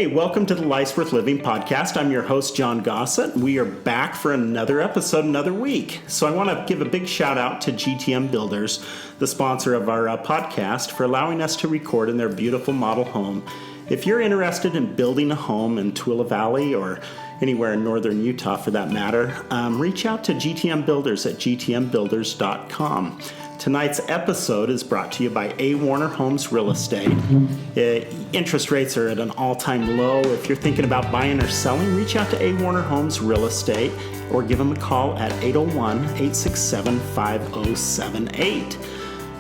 Hey, welcome to the Life's Worth Living podcast. I'm your host, John Gossett. We are back for another episode, another week. So I want to give a big shout out to GTM Builders, the sponsor of our podcast, for allowing us to record in their beautiful model home. If you're interested in building a home in Tooele Valley or anywhere in northern Utah for that matter, reach out to GTM Builders at gtmbuilders.com. Tonight's episode is brought to you by A. Warner Homes Real Estate. Interest rates are at an all-time low. If you're thinking about buying or selling, reach out to A. Warner Homes Real Estate or give them a call at 801-867-5078.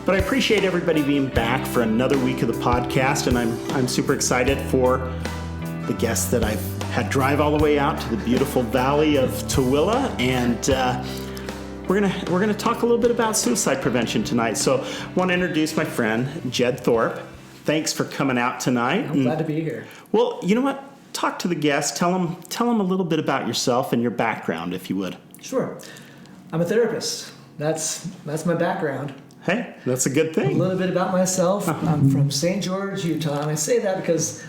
But I appreciate everybody being back for another week of the podcast, and I'm super excited for the guests that I've had drive all the way out to the beautiful valley of Tooele, and we're gonna talk a little bit about suicide prevention tonight. So I want to introduce my friend Jed Thorpe. Thanks for coming out tonight. I'm glad to be here. Well, you know what? Talk to the guests. Tell them a little bit about yourself and your background, if you would. Sure. I'm a therapist. That's my background. Hey, that's a good thing. A little bit about myself. I'm from St. George, Utah, and I say that because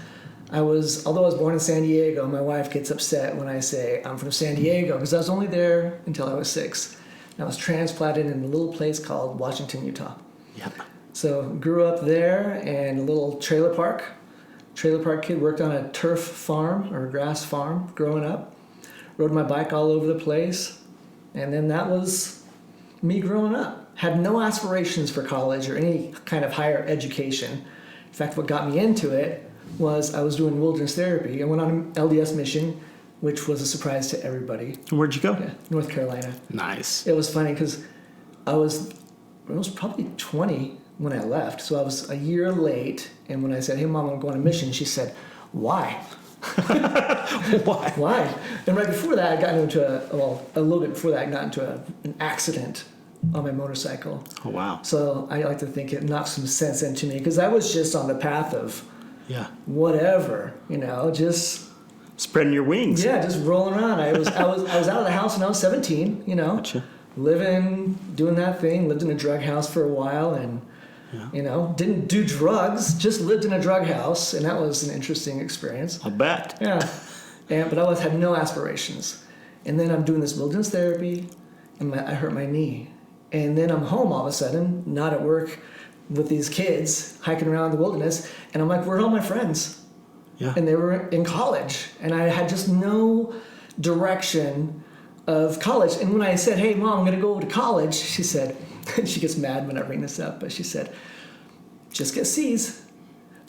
although I was born in San Diego, my wife gets upset when I say I'm from San Diego because I was only there until I was 6. I was transplanted in a little place called Washington, Utah. Yep. So grew up there in a little trailer park. Trailer park kid, worked on a turf farm or a grass farm growing up. Rode my bike all over the place. And then that was me growing up. Had no aspirations for college or any kind of higher education. In fact, what got me into it was I was doing wilderness therapy. I went on an LDS mission, which was a surprise to everybody. Where'd you go? Yeah, North Carolina. Nice. It was funny because I was probably 20 when I left, so I was a year late. And when I said, "Hey, Mom, I'm going on a mission," she said, "Why?" Why? Why? And right before that, I got into a little bit before that, I got into an accident on my motorcycle. Oh, wow. So I like to think it knocked some sense into me because I was just on the path of whatever, just spreading your wings. Yeah, just rolling around. I was out of the house when I was 17, Gotcha. doing that thing, lived in a drug house for a while and, didn't do drugs, just lived in a drug house. And that was an interesting experience. I'll bet. Yeah. But I had no aspirations. And then I'm doing this wilderness therapy and I hurt my knee. And then I'm home all of a sudden, not at work with these kids hiking around the wilderness. And I'm like, where are all my friends? Yeah. And they were in college, and I had just no direction of college. And when I said, "Hey, Mom, I'm going to go to college," she said, she gets mad when I bring this up, but she said, "Just get C's,"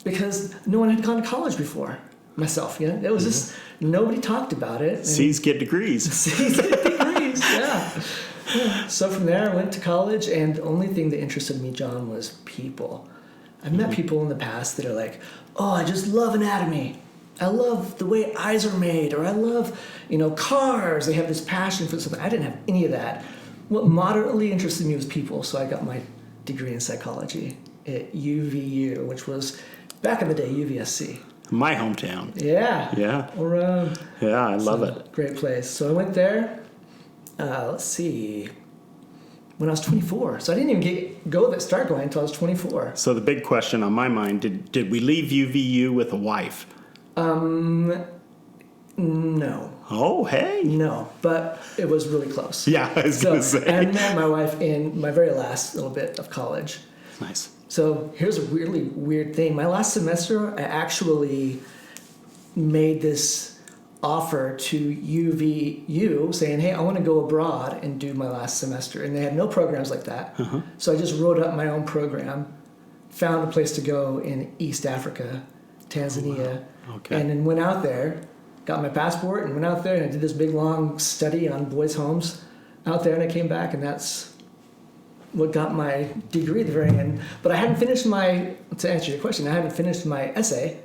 because no one had gone to college before. Myself, it was just nobody talked about it. C's get degrees. C's get degrees, yeah. So from there, I went to college, and the only thing that interested me, John, was people. I've met people in the past that are like, "Oh, I just love anatomy. I love the way eyes are made," or "I love, cars." They have this passion for something. I didn't have any of that. What moderately interested me was people, so I got my degree in psychology at UVU, which was, back in the day, UVSC. My hometown. Yeah. Yeah. Yeah, I love it. Great place. So I went there, let's see, when I was 24. So I didn't even start going until I was 24. So the big question on my mind, did we leave UVU with a wife? No. Oh, hey. No, but it was really close. Yeah, I was going to say. I met my wife in my very last little bit of college. Nice. So here's a really weird thing. My last semester, I actually made this offer to UVU saying, "Hey, I want to go abroad and do my last semester." And they had no programs like that. Uh-huh. So I just wrote up my own program, found a place to go in East Africa, Tanzania, Oh, wow. Okay. and then went out there, got my passport and went out there and I did this big long study on boys' homes out there, and I came back, and that's what got my degree at the very end. But I hadn't finished to answer your question, I hadn't finished my essay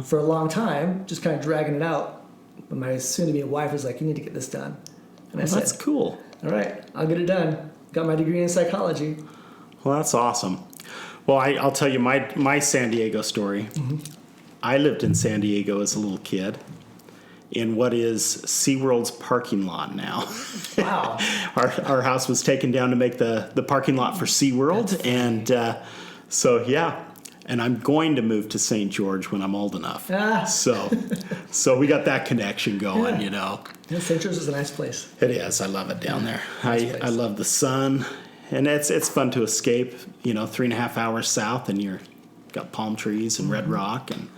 for a long time, just kind of dragging it out. But my soon-to-be wife was like, "You need to get this done." And I said, "That's cool. All right, I'll get it done." Got my degree in psychology. Well, that's awesome. Well, I'll tell you my San Diego story. Mm-hmm. I lived in San Diego as a little kid in what is SeaWorld's parking lot now. Wow. Our house was taken down to make the parking lot for SeaWorld. And so, yeah. and I'm going to move to St. George when I'm old enough. Ah. So we got that connection going, Yeah. you know. Yeah, St. George is a nice place. It is. I love it down there. Nice place. I love the sun, and it's fun to escape. You know, 3.5 hours south, and you're got palm trees and red rock, and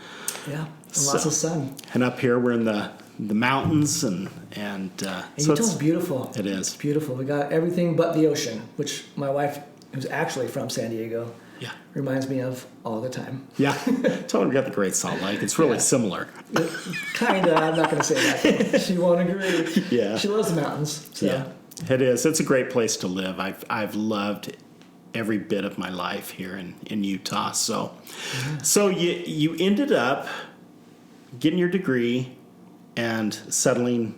Yeah, and lots of sun. And up here we're in the mountains, and so Utah's beautiful. It is. It's beautiful. We got everything but the ocean, which my wife, who's actually from San Diego, Yeah. reminds me of all the time. Yeah. Totally got the Great Salt Lake. It's really similar. Kinda. I'm not going to say that, though. She won't agree. Yeah. She loves the mountains. So. Yeah. It is. It's a great place to live. I've loved every bit of my life here in Utah. So you ended up getting your degree and settling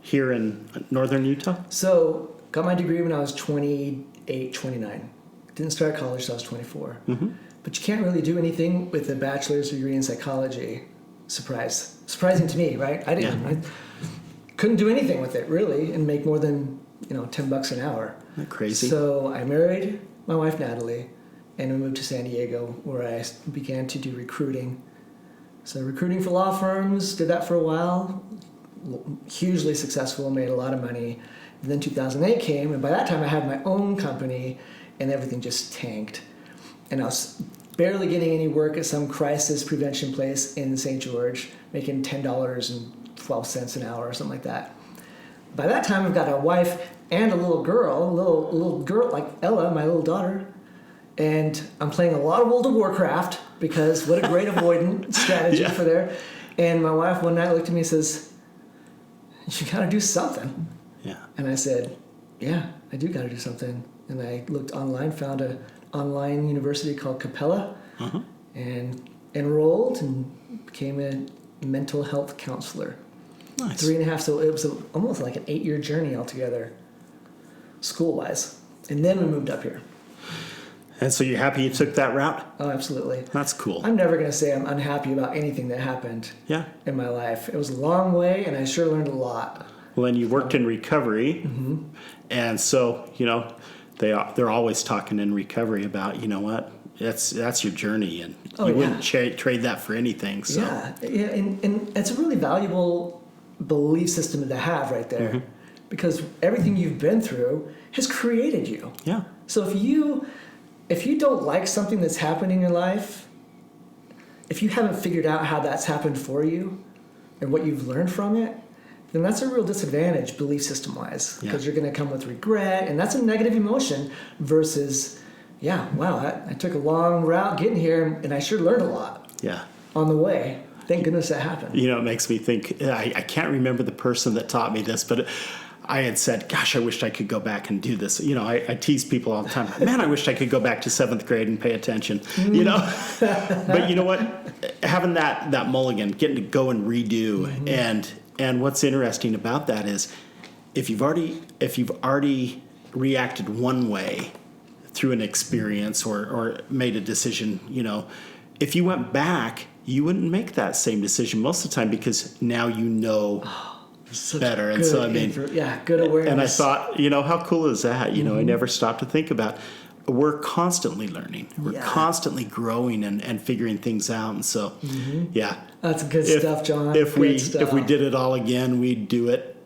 here in northern Utah? So, got my degree when I was 28, 29. Didn't start college till I was 24. Mm-hmm. But you can't really do anything with a bachelor's degree in psychology. Surprising to me, right? I didn't. Yeah. I couldn't do anything with it, really, and make more than, $10 an hour. Isn't that crazy? So, I married my wife, Natalie, and we moved to San Diego, where I began to do recruiting. So recruiting for law firms, did that for a while, hugely successful, made a lot of money. And then 2008 came, and by that time I had my own company, and everything just tanked. And I was barely getting any work at some crisis prevention place in St. George, making $10.12 an hour or something like that. By that time I've got a wife and a little girl like Ella, my little daughter. And I'm playing a lot of World of Warcraft because what a great avoidant strategy for there. And my wife one night looked at me and says, "You got to do something." Yeah. And I said, "Yeah, I do got to do something." And I looked online, found an online university called Capella, and enrolled and became a mental health counselor. Nice. 3.5, so it was almost like an 8-year journey altogether, school-wise. And then we moved up here. And so you're happy you took that route? Oh, absolutely. That's cool. I'm never going to say I'm unhappy about anything that happened Yeah. in my life. It was a long way, and I sure learned a lot. Well, and you worked in recovery, and so they're always talking in recovery about that's your journey, and you wouldn't trade that for anything. So Yeah, and it's a really valuable belief system to have right there, because everything you've been through has created you. Yeah. So if you don't like something that's happened in your life, if you haven't figured out how that's happened for you and what you've learned from it, then that's a real disadvantage belief system wise, because you're going to come with regret, and that's a negative emotion versus, I took a long route getting here, and I sure learned a lot on the way. Thank goodness that happened. It makes me think, I can't remember the person that taught me this, but I had said, gosh, I wished I could go back and do this. I tease people all the time. Man, I wished I could go back to 7th grade and pay attention, But you know what? Having that mulligan, getting to go and redo, and what's interesting about that is if you've already reacted one way through an experience or made a decision, if you went back, you wouldn't make that same decision most of the time because now better. And so, good awareness. And I thought, how cool is that? I never stopped to think about, we're constantly learning. We're constantly growing and figuring things out. And so, That's good stuff, John. If we did it all again, we'd do it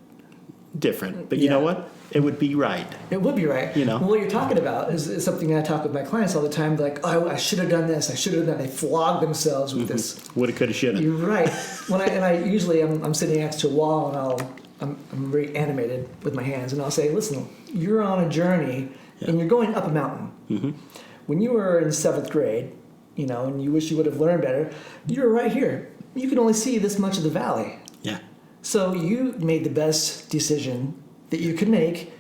different. But you know what? It would be right. It would be right. Well, what you're talking about is something I talk with my clients all the time. Like, I should have done this. I should have done that. They flog themselves with this. Woulda, coulda, shoulda. You're right. I'm sitting next to a wall, and I'm very animated with my hands, and I'll say, listen, you're on a journey, and you're going up a mountain. When you were in 7th grade, and you wish you would have learned better, you're right here. You can only see this much of the valley. Yeah. So you made the best decision that you could make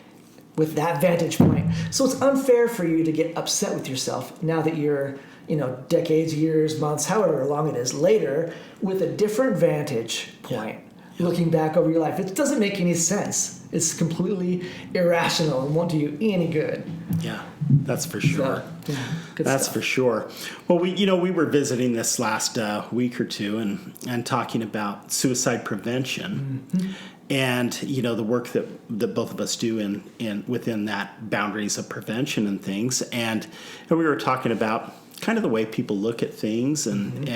with that vantage point. So it's unfair for you to get upset with yourself now that you're, decades, years, months, however long it is later, with a different vantage point, looking back over your life. It doesn't make any sense. It's completely irrational and won't do you any good. Yeah, that's for sure. So, yeah, good That's stuff. for sure. Well, we were visiting this last week or two and talking about suicide prevention, and the work that both of us do in within that boundaries of prevention and things, and we were talking about kind of the way people look at things, and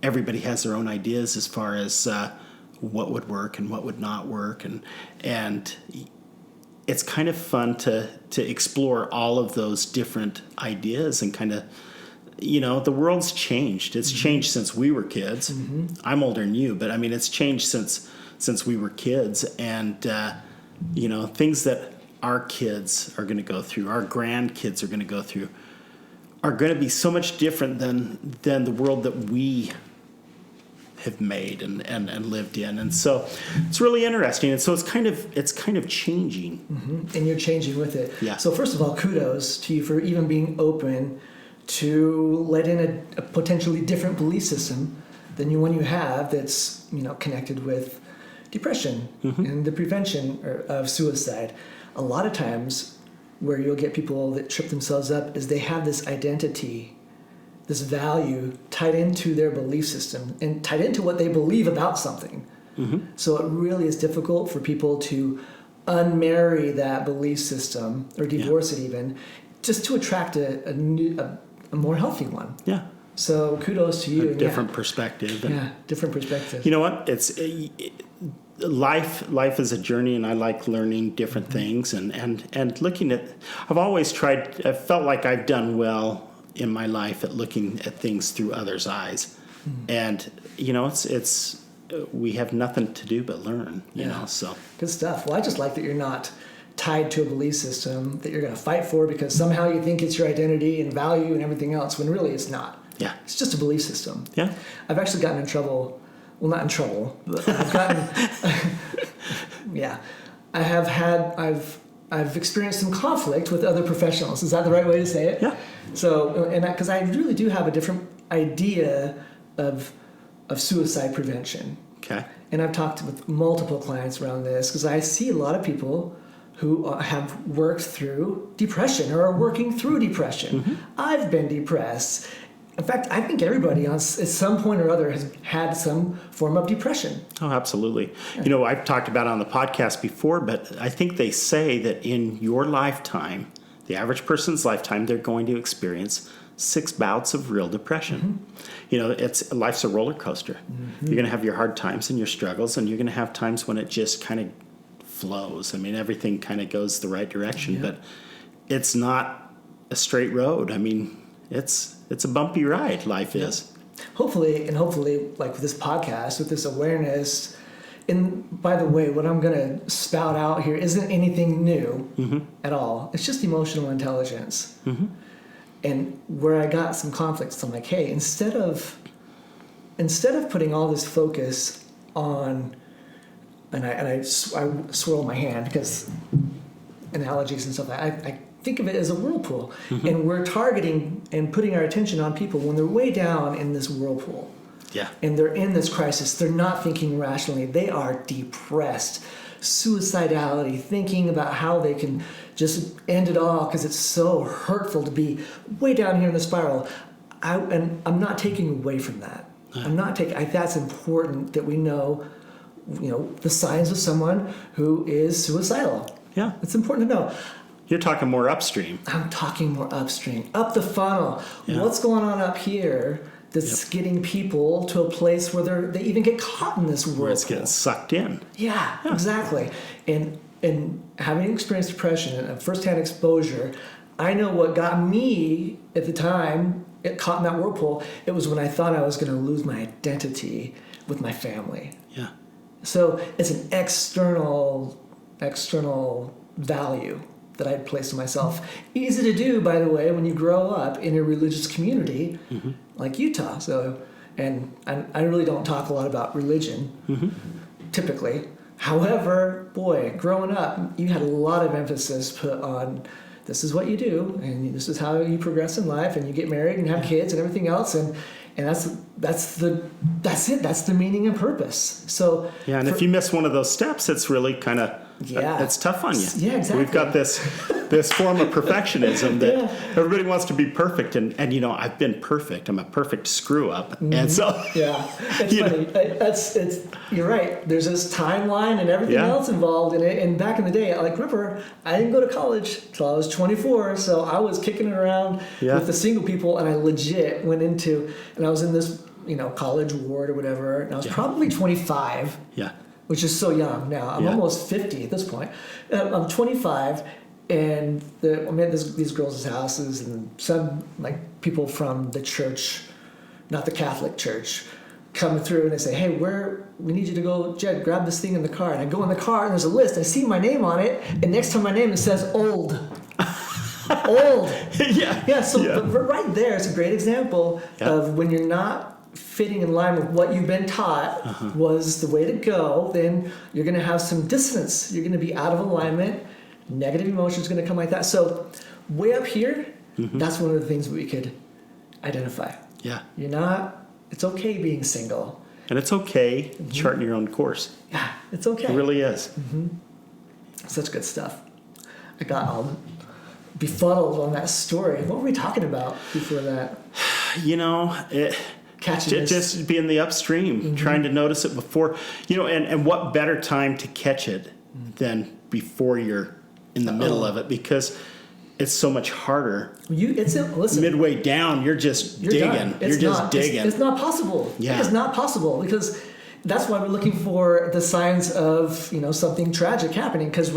everybody has their own ideas as far as what would work and what would not work, and it's kind of fun to explore all of those different ideas and kind of, the world's changed. It's changed since we were kids. I'm older than you, but I mean, it's changed since we were kids, and things that our kids are going to go through, our grandkids are going to go through, are going to be so much different than the world that we have made and lived in, and so it's really interesting, and so it's kind of changing, and you're changing with it. Yeah. So first of all, kudos to you for even being open to let in a potentially different belief system than the one you have that's connected with depression and the prevention of suicide. A lot of times, where you'll get people that trip themselves up is they have this identity, this value tied into their belief system and tied into what they believe about something. So it really is difficult for people to unmarry that belief system or divorce it even, just to attract a more healthy one. Yeah. So kudos to you. A different perspective. Different perspective. You know what? It's life is a journey, and I like learning different things and looking at. I felt like I've done well in my life at looking at things through others' eyes, and it's we have nothing to do but learn. So good stuff. Well, I just like that you're not tied to a belief system that you're going to fight for because somehow you think it's your identity and value and everything else, when really it's not. Yeah, it's just a belief system. Yeah, I've actually gotten in trouble. Well, not in trouble, but I've gotten. Yeah, I've experienced some conflict with other professionals. Is that the right way to say it? Yeah. So, because I really do have a different idea of suicide prevention. Okay. And I've talked with multiple clients around this because I see a lot of people who have worked through depression or are working through depression. I've been depressed. In fact, I think everybody at some point or other has had some form of depression. Oh, absolutely. I've talked about it on the podcast before, but I think they say that in your lifetime, the average person's lifetime, they're going to experience 6 bouts of real depression. Life's a roller coaster. You're going to have your hard times and your struggles, and you're going to have times when it just kind of flows. I mean, everything kind of goes the right direction, but it's not a straight road. I mean, it's a bumpy ride. Life is. Hopefully, like with this podcast, with this awareness. And by the way, what I'm going to spout out here isn't anything new at all. It's just emotional intelligence. And where I got some conflicts, I'm like, hey, instead of putting all this focus on, and I swirl my hand because analogies and stuff, I think of it as a whirlpool, and we're targeting and putting our attention on people when they're way down in this whirlpool. Yeah. And they're in this crisis. They're not thinking rationally. They are depressed. Suicidality, thinking about how they can just end it all because it's so hurtful to be way down here in the spiral. And I'm not taking away from that. That's important that we know, the signs of someone who is suicidal. Yeah. It's important to know. You're talking more upstream. I'm talking more upstream, up the funnel. Yeah. What's going on up here that's getting people to a place where they even get caught in this whirlpool. Where it's getting sucked in. Yeah, exactly. And having experienced depression and firsthand exposure, I know what got me at the time caught in that whirlpool. It was when I thought I was going to lose my identity with my family. Yeah. So it's an external value that I'd placed on myself. Easy to do, by the way, when you grow up in a religious community like Utah. So, and I really don't talk a lot about religion, typically. However, boy, growing up, you had a lot of emphasis put on this is what you do, and this is how you progress in life, and you get married and have kids and everything else. And And that's it. That's the meaning and purpose. So yeah, and if you miss one of those steps, it's really kind of it's tough on you. Yeah, exactly. We've got this form of perfectionism that everybody wants to be perfect, and I've been perfect. I'm a perfect screw up, and so it's funny. You're right. There's this timeline and everything else involved in it. And back in the day, remember, I didn't go to college till I was 24, so I was kicking it around with the single people, and I legit went into, and I was in this college ward or whatever, and I was probably 25. Yeah. Which is so young now. I'm almost 50 at this point. I'm 25, and I'm at these girls' houses, and some people from the church, not the Catholic church, come through and they say, "Hey, we need you to go, Jed, grab this thing in the car." And I go in the car, and there's a list. I see my name on it, and next to my name it says old. Old. Yeah. So but right there, it's a great example of when you're not fitting in line with what you've been taught was the way to go, then you're going to have some dissonance. You're going to be out of alignment. Negative emotions going to come like that. So way up here, that's one of the things we could identify. Yeah. It's okay being single. And it's okay charting your own course. Yeah, it's okay. It really is. Such good stuff. I got all befuddled on that story. What were we talking about before that? Just be in the upstream, trying to notice it before, and what better time to catch it than before you're in the middle of it, because it's so much harder. Listen, midway down, you're digging. Done. It's not possible. Yeah. It's not possible, because that's why we're looking for the signs of something tragic happening, because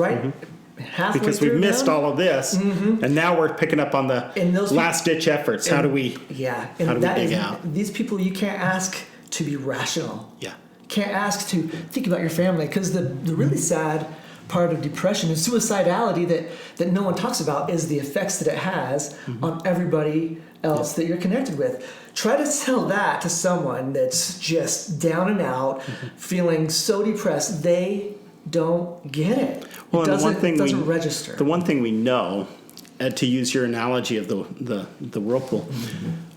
because we've missed all of this, and now we're picking up on the last-ditch efforts. How do we dig out? These people, you can't ask to be rational. Yeah. Can't ask to think about your family, because the really sad part of depression and suicidality that no one talks about is the effects that it has on everybody else that you're connected with. Try to tell that to someone that's just down and out, feeling so depressed. They don't get it. Well, it doesn't register. The one thing we know, to use your analogy of the whirlpool,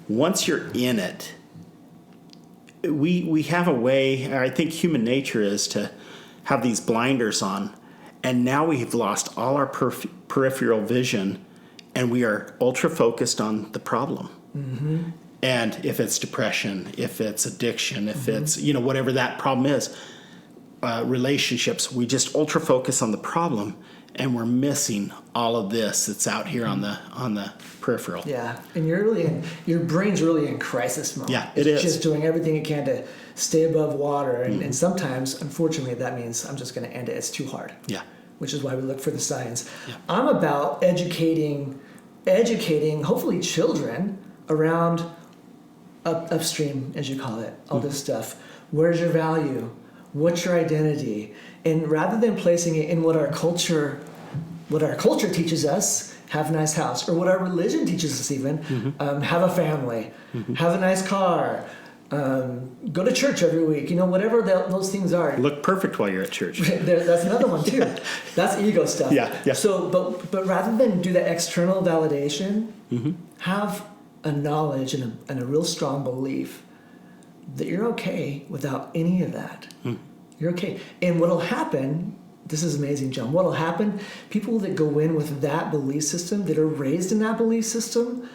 once you're in it, we have a way. I think human nature is to have these blinders on, and now we've lost all our peripheral vision, and we are ultra focused on the problem. And if it's depression, if it's addiction, if it's whatever that problem is. Relationships, we just ultra focus on the problem, and we're missing all of this that's out here on the peripheral. Yeah, and your brain's really in crisis mode. Yeah, it's just doing everything it can to stay above water, and sometimes, unfortunately, that means I'm just going to end it. It's too hard. Yeah, which is why we look for the signs. Yeah. I'm about educating, hopefully, children around upstream, as you call it, all this stuff. Where's your value? What's your identity? And rather than placing it in what our culture teaches us, have a nice house, or what our religion teaches us even, have a family, have a nice car, go to church every week, whatever those things are. Look perfect while you're at church. That's another one too. That's ego stuff. Yeah. So, but rather than do that external validation, have a knowledge and a real strong belief that you're okay without any of that. You're okay. And what'll happen, this is amazing, John, what'll happen, people that go in with that belief system, that are raised in that belief system,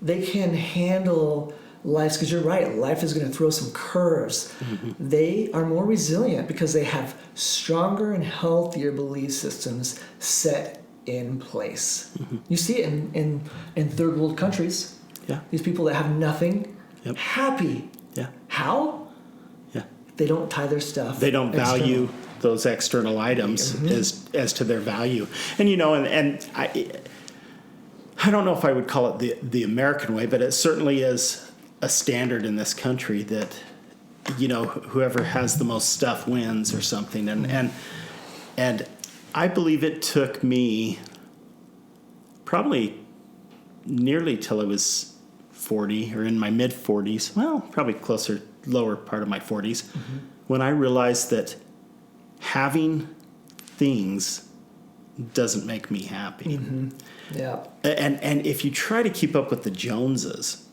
they can handle life, because you're right, life is going to throw some curves. They are more resilient because they have stronger and healthier belief systems set in place. You see it in third world countries. Yeah. These people that have nothing, happy. Yeah. How? Yeah. They don't tie their stuff. They don't value those external items as to their value. And and I don't know if I would call it the American way, but it certainly is a standard in this country that whoever has the most stuff wins or something. And I believe it took me probably nearly till I was 40 or in my mid 40s, well, probably lower part of my 40s, when I realized that having things doesn't make me happy. Yeah. And if you try to keep up with the Joneses,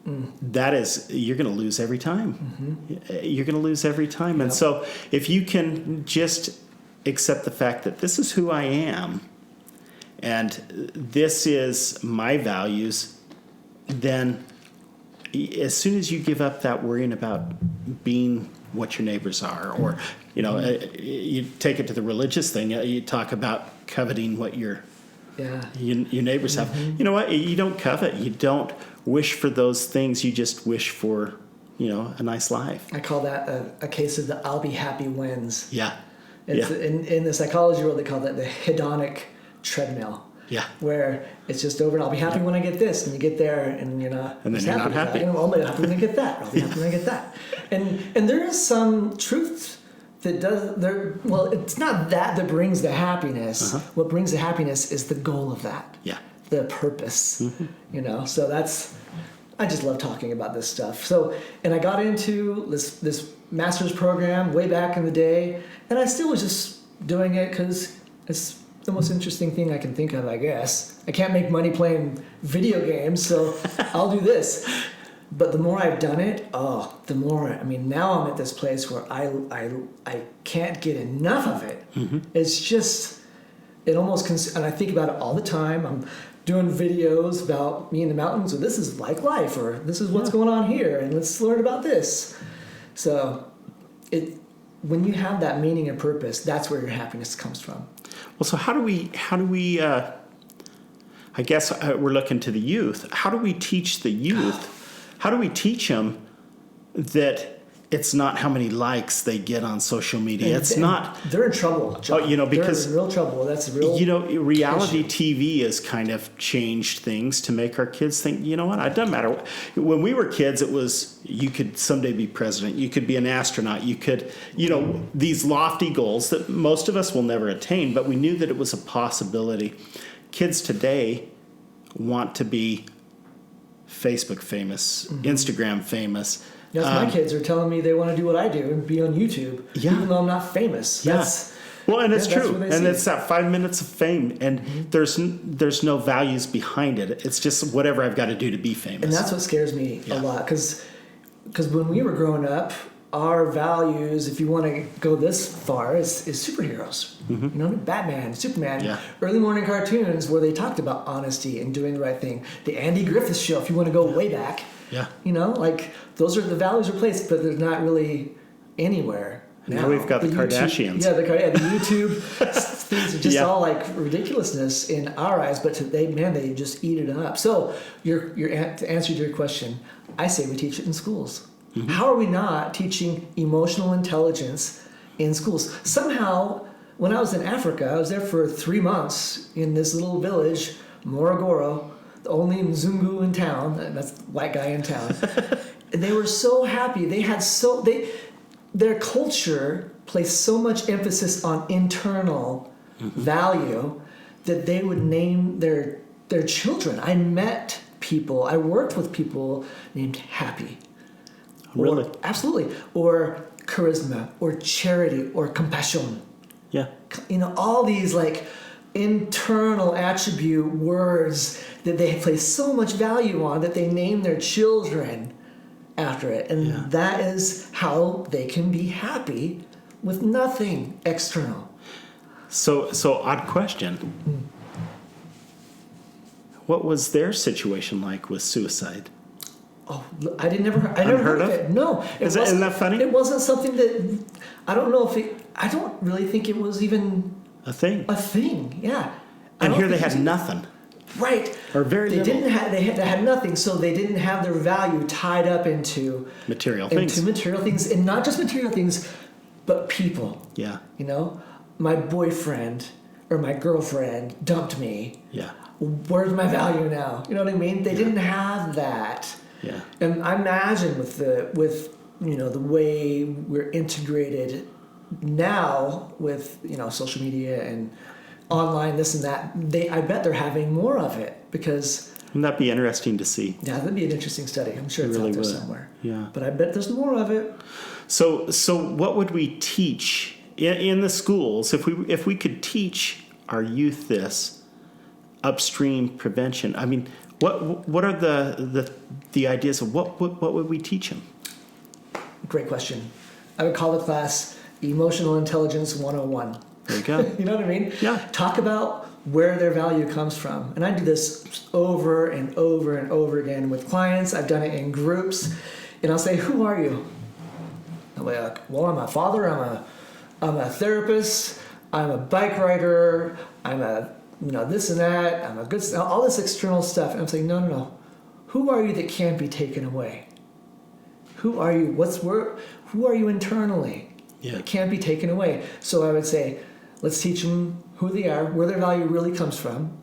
that is, you're going to lose every time. You're going to lose every time. And so if you can just accept the fact that this is who I am and this is my values, then as soon as you give up that worrying about being what your neighbors are, or, you take it to the religious thing, you talk about coveting what your neighbors have. You know what? You don't covet. You don't wish for those things. You just wish for, a nice life. I call that a case of the I'll be happy wins. Yeah. It's in the psychology world, they call that the hedonic treadmill. Yeah. Where it's just over and I'll be happy when I get this, and you get there and you're not. And then you're not happy. I'll be happy when I get that. I'll be happy when I get that. And there is some truth that does there. Well, it's not that brings the happiness. What brings the happiness is the goal of that. Yeah. The purpose. So that's. I just love talking about this stuff. So, and I got into this master's program way back in the day, and I still was just doing it because it's the most interesting thing I can think of, I guess. I can't make money playing video games, so I'll do this. But the more I've done it, the more, now I'm at this place where I can't get enough of it. It's just, it almost, and I think about it all the time. I'm doing videos about me in the mountains, or this is like life, or this is what's going on here, and let's learn about this. So when you have that meaning and purpose, that's where your happiness comes from. Well, so how do we I guess we're looking to the youth. How do we teach the youth? How do we teach them that it's not how many likes they get on social media? It's not. They're in trouble, John. Because they're in real trouble. That's a real. Reality issue. TV has kind of changed things to make our kids think, it doesn't matter. When we were kids, it was you could someday be president, you could be an astronaut, you could, these lofty goals that most of us will never attain, but we knew that it was a possibility. Kids today want to be Facebook famous, Instagram famous. Yes, my kids are telling me they want to do what I do and be on YouTube, even though I'm not famous. Well, and it's true, and it's that 5 minutes of fame, and there's no values behind it. It's just whatever I've got to do to be famous. And that's what scares me a lot, because when we were growing up, our values, if you want to go this far, is superheroes. Batman, Superman, early morning cartoons where they talked about honesty and doing the right thing. The Andy Griffith Show, if you want to go way back. Yeah. Those are the values are placed, but they're not really anywhere. Now we've got the Kardashians. The YouTube things are just all like ridiculousness in our eyes, but they just eat it up. So to answer your question, I say we teach it in schools. How are we not teaching emotional intelligence in schools? Somehow, when I was in Africa, I was there for 3 months in this little village, Morogoro, the only Mzungu in town, that's the white guy in town. And they were so happy. Their culture placed so much emphasis on internal value that they would name their children. I worked with people named Happy. Really? Absolutely. Or charisma, or charity, or compassion. Yeah. All these internal attribute words that they place so much value on that they name their children after it. And that is how they can be happy with nothing external. So odd question. What was their situation like with suicide? Oh, I never heard of it. No. Isn't that funny? It wasn't something that, I don't really think it was even a thing. Yeah. And here they had nothing. Right. Or very little. They had nothing, so they didn't have their value tied up into material things, and not just material things, but people. Yeah. My boyfriend or my girlfriend dumped me. Yeah. Where's my value now? You know what I mean? They didn't have that. Yeah. And I imagine with the way we're integrated now with social media and online this and that, I bet they're having more of it because. Wouldn't that be interesting to see? Yeah, that'd be an interesting study. I'm sure it's really out there would. somewhere. Yeah. But I bet there's more of it. So what would we teach in the schools if we could teach our youth this upstream prevention? I mean, What are the ideas of what would we teach them? Great question. I would call the class Emotional Intelligence 101. There you go. You know what I mean? Yeah. Talk about where their value comes from. And I do this over and over and over again with clients. I've done it in groups. And I'll say, who are you? I'll be like, well, I'm a father. I'm a therapist. I'm a bike rider. I'm a, this and that. I'm a good, all this external stuff. And I'm saying, no. Who are you that can't be taken away? Who are you? Who are you internally? Yeah. That can't be taken away. So I would say, let's teach them who they are, where their value really comes from.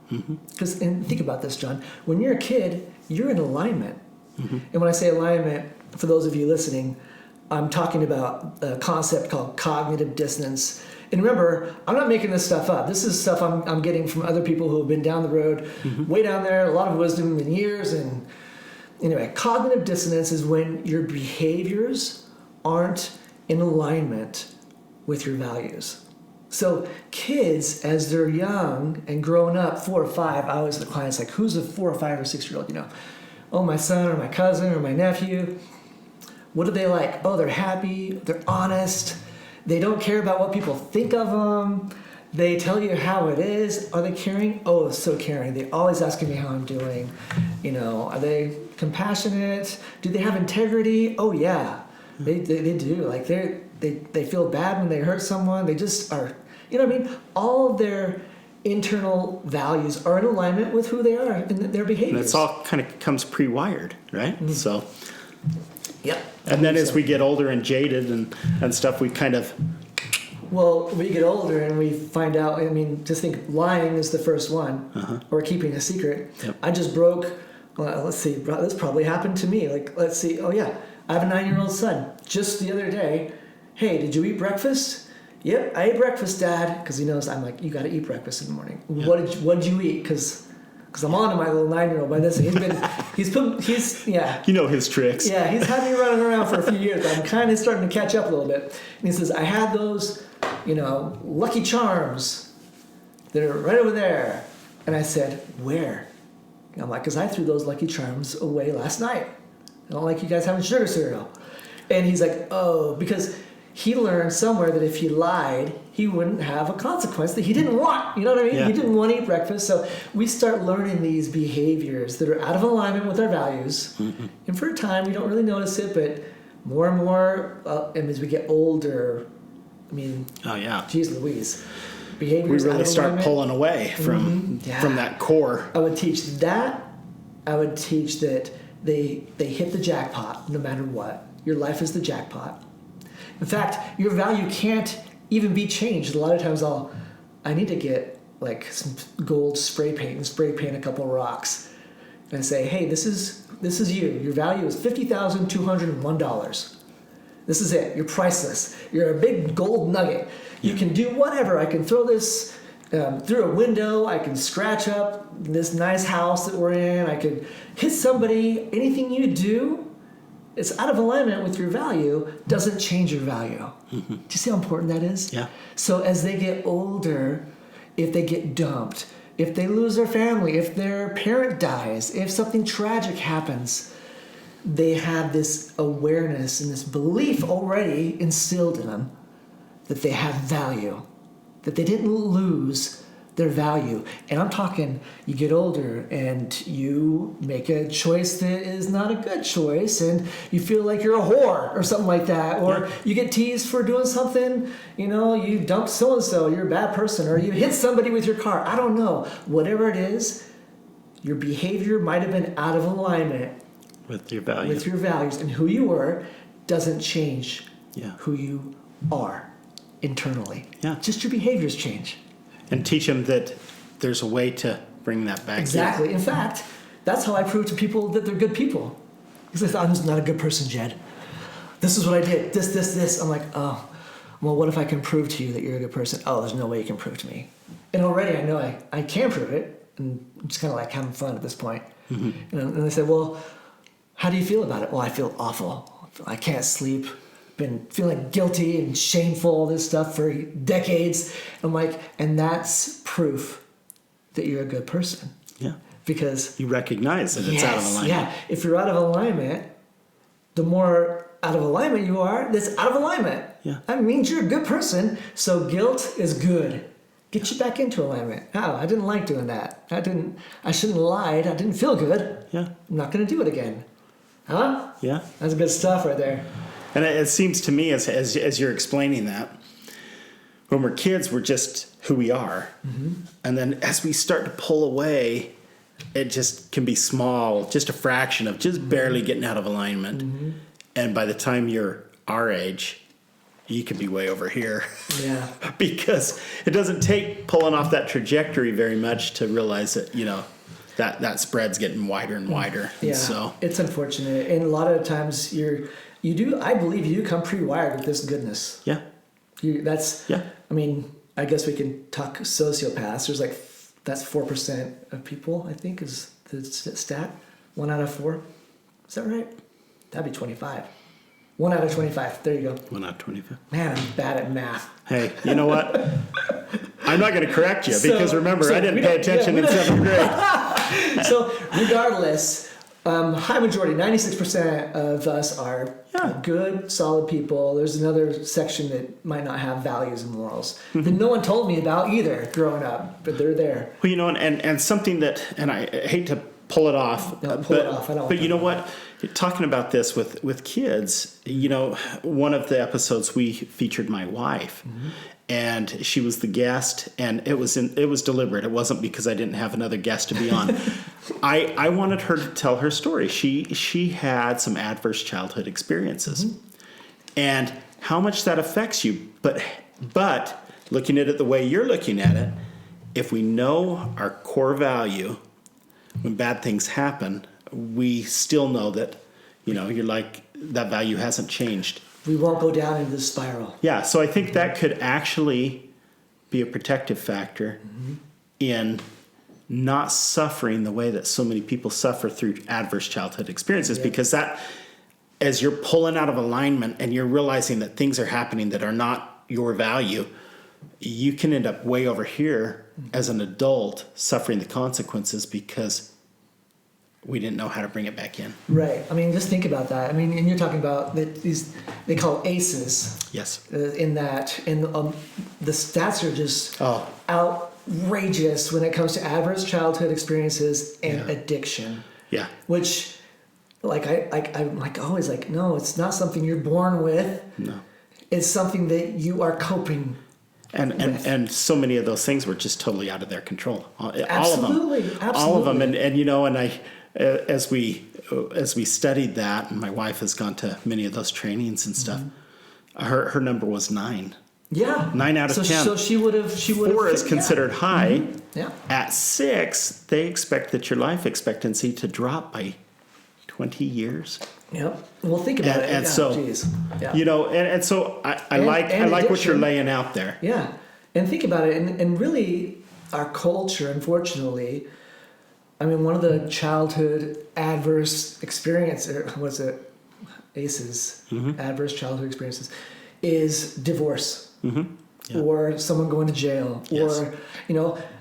Because, and think about this, John. When you're a kid, you're in alignment. And when I say alignment, for those of you listening, I'm talking about a concept called cognitive dissonance. And remember, I'm not making this stuff up. This is stuff I'm getting from other people who have been down the road, way down there, a lot of wisdom and years. And anyway, cognitive dissonance is when your behaviors aren't in alignment with your values. So kids, as they're young and growing up, 4 or 5, I always the clients like, who's a 4 or 5 or 6-year-old? Oh, my son or my cousin or my nephew. What are they like? Oh, they're happy. They're honest. They don't care about what people think of them. They tell you how it is. Are they caring? Oh, so caring. They're always asking me how I'm doing. Are they compassionate? Do they have integrity? Oh, yeah. They do. Like they feel bad when they hurt someone. They just are, all of their internal values are in alignment with who they are and their behaviors. And it's all kind of comes pre-wired, right? So, yep. And then as we get older and jaded and stuff, we kind of... Well, we get older and we find out, just think lying is the first one, or keeping a secret. Yep. I just broke, let's see, this probably happened to me. Let's see, oh yeah, I have a 9-year-old son. Just the other day, hey, did you eat breakfast? Yep, I ate breakfast, Dad, because he knows I'm like, you got to eat breakfast in the morning. Yeah. What did you eat? Because I'm on to my little 9-year-old by this. He's You know his tricks. Yeah, he's had me running around for a few years. I'm kind of starting to catch up a little bit. And he says, I had those, Lucky Charms. They're right over there. And I said, where? And I'm like, because I threw those Lucky Charms away last night. I don't like you guys having sugar cereal. And he's like, oh, because he learned somewhere that if he lied, he wouldn't have a consequence that he didn't want. You know what I mean? Yeah. He didn't want to eat breakfast. So we start learning these behaviors that are out of alignment with our values. And for a time, we don't really notice it, but more and more, and as we get older, oh yeah, geez Louise, behaviors we really out of start alignment. Pulling away from that core. I would teach that. I would teach that they hit the jackpot no matter what. Your life is the jackpot. In fact, your value can't even be changed. A lot of times I need to get like some gold spray paint and spray paint a couple rocks. And I say, hey, this is you. Your value is $50,201. This is it. You're priceless. You're a big gold nugget. You can do whatever. I can throw this through a window. I can scratch up this nice house that we're in. I could hit somebody. Anything you do, it's out of alignment with your value, doesn't change your value. Do you see how important that is? Yeah. So as they get older, if they get dumped, if they lose their family, if their parent dies, if something tragic happens, they have this awareness and this belief already instilled in them that they have value, that they didn't lose their value. And I'm talking, you get older and you make a choice that is not a good choice and you feel like you're a whore or something like that. Or you get teased for doing something, you dumped so-and-so, you're a bad person, or you hit somebody with your car. I don't know. Whatever it is, your behavior might have been out of alignment with your values. With your values, and who you were doesn't change who you are internally. Yeah. Just your behaviors change. And teach them that there's a way to bring that back. Exactly. In fact, that's how I prove to people that they're good people. Because I'm just not a good person, Jed. This is what I did. This. I'm like, oh, well, what if I can prove to you that you're a good person? Oh, there's no way you can prove to me. And already I know I can prove it. And I'm just kind of like having fun at this point. And they said, well, how do you feel about it? Well, I feel awful. I can't sleep. Been feeling guilty and shameful, all this stuff for decades. I'm like, and that's proof that you're a good person. Yeah. because You recognize that it's out of alignment. Yeah, if you're out of alignment, the more out of alignment you are, that's out of alignment. Yeah. That means you're a good person. So guilt is good. Get you back into alignment. Oh, I didn't like doing that. I shouldn't have lied. I didn't feel good. Yeah. I'm not going to do it again. Huh? Yeah. That's good stuff right there. And it seems to me, as you're explaining that, when we're kids, we're just who we are. Mm-hmm. And then as we start to pull away, it just can be small, just a fraction of just barely getting out of alignment. Mm-hmm. And by the time you're our age, you could be way over here. Yeah. Because it doesn't take pulling off that trajectory very much to realize that, that spread's getting wider and wider. Yeah. And so it's unfortunate. And a lot of times I believe you come pre-wired with this goodness. Yeah. I mean, I guess we can talk sociopaths. There's that's 4% of people, I think, is the stat. 1 out of 4. Is that right? That'd be 25. 1 out of 25. There you go. 1 out of 25. Man, I'm bad at math. Hey, you know what? I'm not going to correct you because remember, I didn't pay attention in 7th grade. So regardless, high majority, 96% of us are good, solid people. There's another section that might not have values and morals that no one told me about either growing up, but they're there. Well, and something that, and I hate to pull it off, No, pull it off. I don't. But you know what? Talking about this with kids, one of the episodes we featured my wife, and she was the guest, and it was deliberate. It wasn't because I didn't have another guest to be on. I wanted her to tell her story. She had some adverse childhood experiences, and how much that affects you. But looking at it the way you're looking at it, if we know our core value, when bad things happen, we still know that, you're like, that value hasn't changed. We won't go down into the spiral. Yeah, so I think that could actually be a protective factor in not suffering the way that so many people suffer through adverse childhood experiences, because that, as you're pulling out of alignment and you're realizing that things are happening that are not your value, you can end up way over here as an adult suffering the consequences because we didn't know how to bring it back in. Right. I mean, just think about that. I mean, and you're talking about these, they call ACEs. Yes. In that, and the stats are just outrageous when it comes to adverse childhood experiences and addiction. Yeah. Which, I'm always like, no, it's not something you're born with. No. It's something that you are coping. And so many of those things were just totally out of their control. Absolutely. All of them. And I, as we studied that, and my wife has gone to many of those trainings and stuff, her number was 9. Yeah. 9 out of 10. So she would have. 4 is considered high. Yeah. At 6, they expect that your life expectancy to drop by 20 years. Yep. Well, think about it. And so, and so I like what you're laying out there. Yeah. And think about it. And really, our culture, unfortunately, I mean, one of the childhood adverse experiences, ACEs, adverse childhood experiences, is divorce. Or someone going to jail. Yes.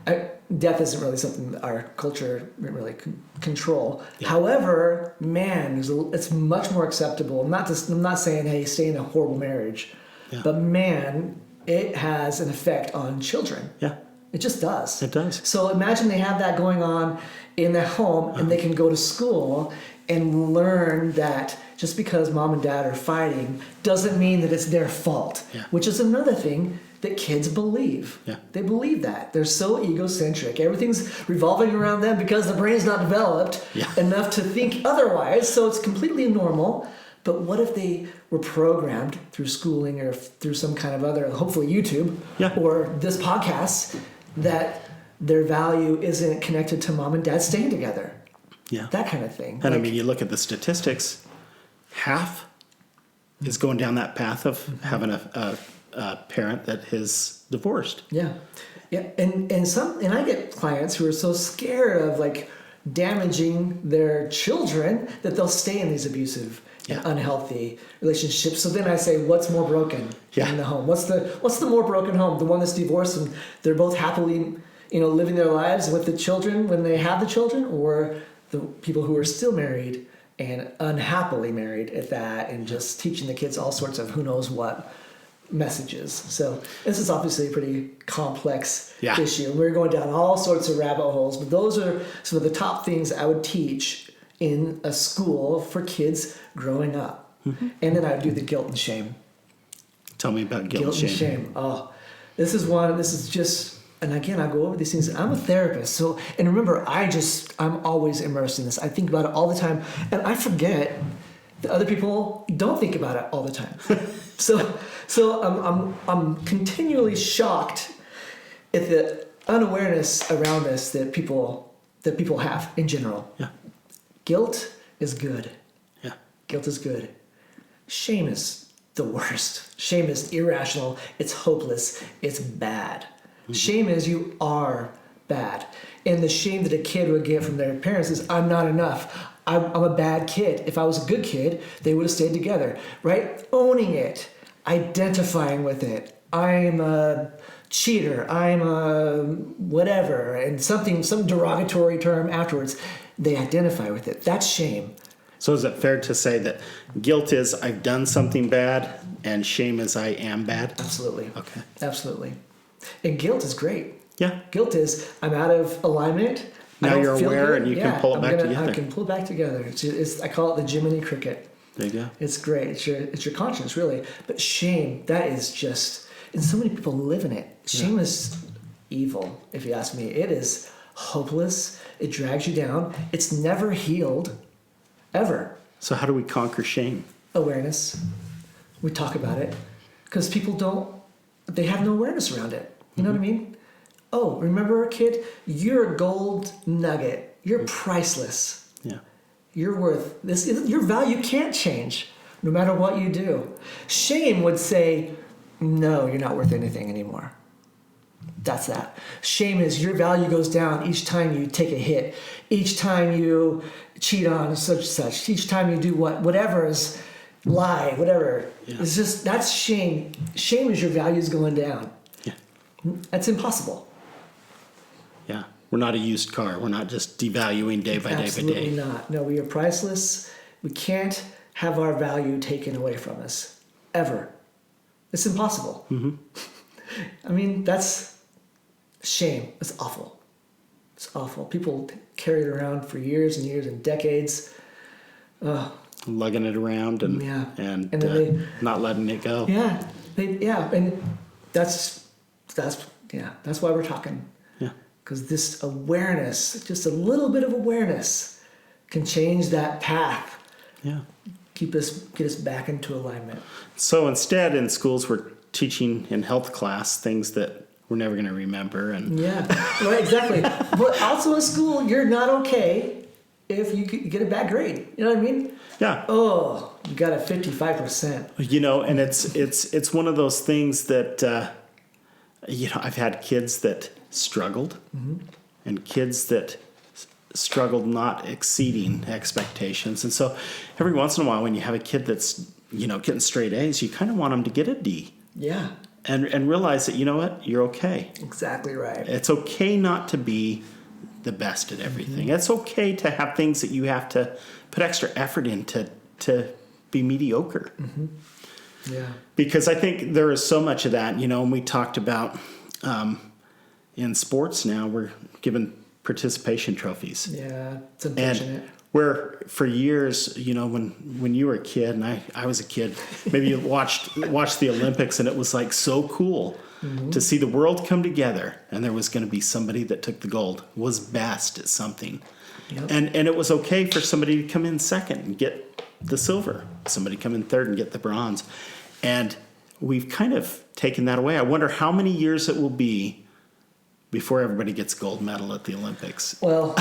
Or, death isn't really something that our culture didn't really control. Yeah. However, man, it's much more acceptable. I'm not saying, hey, stay in a horrible marriage. Yeah. But man, it has an effect on children. Yeah. It just does. It does. So imagine they have that going on in their home and they can go to school and learn that just because mom and dad are fighting doesn't mean that it's their fault. Yeah. Which is another thing that kids believe. Yeah. They believe that. They're so egocentric. Everything's revolving around them because the brain's not developed enough to think otherwise. So it's completely normal. But what if they were programmed through schooling or through some kind of other, hopefully YouTube or this podcast, that their value isn't connected to mom and dad staying together? Yeah. That kind of thing. And I mean, you look at the statistics, half is going down that path of having a parent that is divorced. Yeah. Yeah. And I get clients who are so scared of damaging their children that they'll stay in these abusive and unhealthy relationships. So then I say, what's more broken in the home? What's the more broken home? The one that's divorced and they're both happily living their lives with the children when they have the children, or the people who are still married and unhappily married at that, and just teaching the kids all sorts of who knows what messages. So this is obviously a pretty complex issue. We're going down all sorts of rabbit holes, but those are some of the top things I would teach in a school for kids growing up. Mm-hmm. And then I would do the guilt and shame. Tell me about guilt and shame. Oh, this is just, and again, I go over these things. I'm a therapist. So, and remember, I'm always immersed in this. I think about it all the time, and I forget that other people don't think about it all the time. So I'm continually shocked at the unawareness around us that people have in general. Yeah. Guilt is good. Yeah. Guilt is good. Shame is the worst. Shame is irrational. It's hopeless. It's bad. Mm-hmm. Shame is you are bad. And the shame that a kid would get from their parents is, I'm not enough. I'm a bad kid. If I was a good kid, they would have stayed together, right? Owning it, identifying with it. I'm a cheater. I'm a whatever, and some derogatory term afterwards. They identify with it. That's shame. So is it fair to say that guilt is I've done something bad, and shame is I am bad? Absolutely. Okay. Absolutely. And guilt is great. Yeah. Guilt is I'm out of alignment. Now you're aware and you can pull it back together. I can pull it back together. I call it the Jiminy Cricket. There you go. It's great. It's your conscience, really. But shame, that is just, and so many people live in it. Shame is evil, if you ask me. It is hopeless. It drags you down. It's never healed, ever. So how do we conquer shame? Awareness. We talk about it. Because people they have no awareness around it. You know what I mean? Oh, remember, kid? You're a gold nugget. You're priceless. Yeah. You're worth this. Your value can't change no matter what you do. Shame would say, no, you're not worth anything anymore. That's that. Shame is your value goes down each time you take a hit, each time you cheat on such, each time you do whatever is lie, whatever. Yeah. It's just, that's shame. Shame is your values going down. Yeah. That's impossible. Yeah. We're not a used car. We're not just devaluing day by day by day. Absolutely not. No, we are priceless. We can't have our value taken away from us. Ever. It's impossible. Mm-hmm. I mean, that's shame. It's awful. It's awful. People carry it around for years and years and decades. Lugging it around and not letting it go. Yeah. And that's why we're talking. Because this awareness, just a little bit of awareness, can change that path. Yeah. Get us back into alignment. So instead, in schools, we're teaching in health class things that we're never going to remember. And yeah, right, exactly. But also in school, you're not okay if you get a bad grade. You know what I mean? Yeah. Oh, you got a 55%. And it's one of those things that I've had kids that struggled, mm-hmm. and kids that struggled not exceeding expectations. And so every once in a while when you have a kid that's, getting straight A's, you kind of want them to get a D. Yeah. And realize that, you know what, you're okay. Exactly right. It's okay not to be the best at everything. Mm-hmm. It's okay to have things that you have to put extra effort into to be mediocre. Mm-hmm. Yeah. Because I think there is so much of that, and we talked about in sports now, we're given participation trophies. Yeah, it's unfortunate. And where for years, when you were a kid and I was a kid, maybe you watched the Olympics and it was like so cool mm-hmm. to see the world come together, and there was going to be somebody that took the gold, was best at something. Yep. And it was okay for somebody to come in second and get the silver, somebody come in third and get the bronze. And we've kind of taken that away. I wonder how many years it will be before everybody gets gold medal at the Olympics. Well,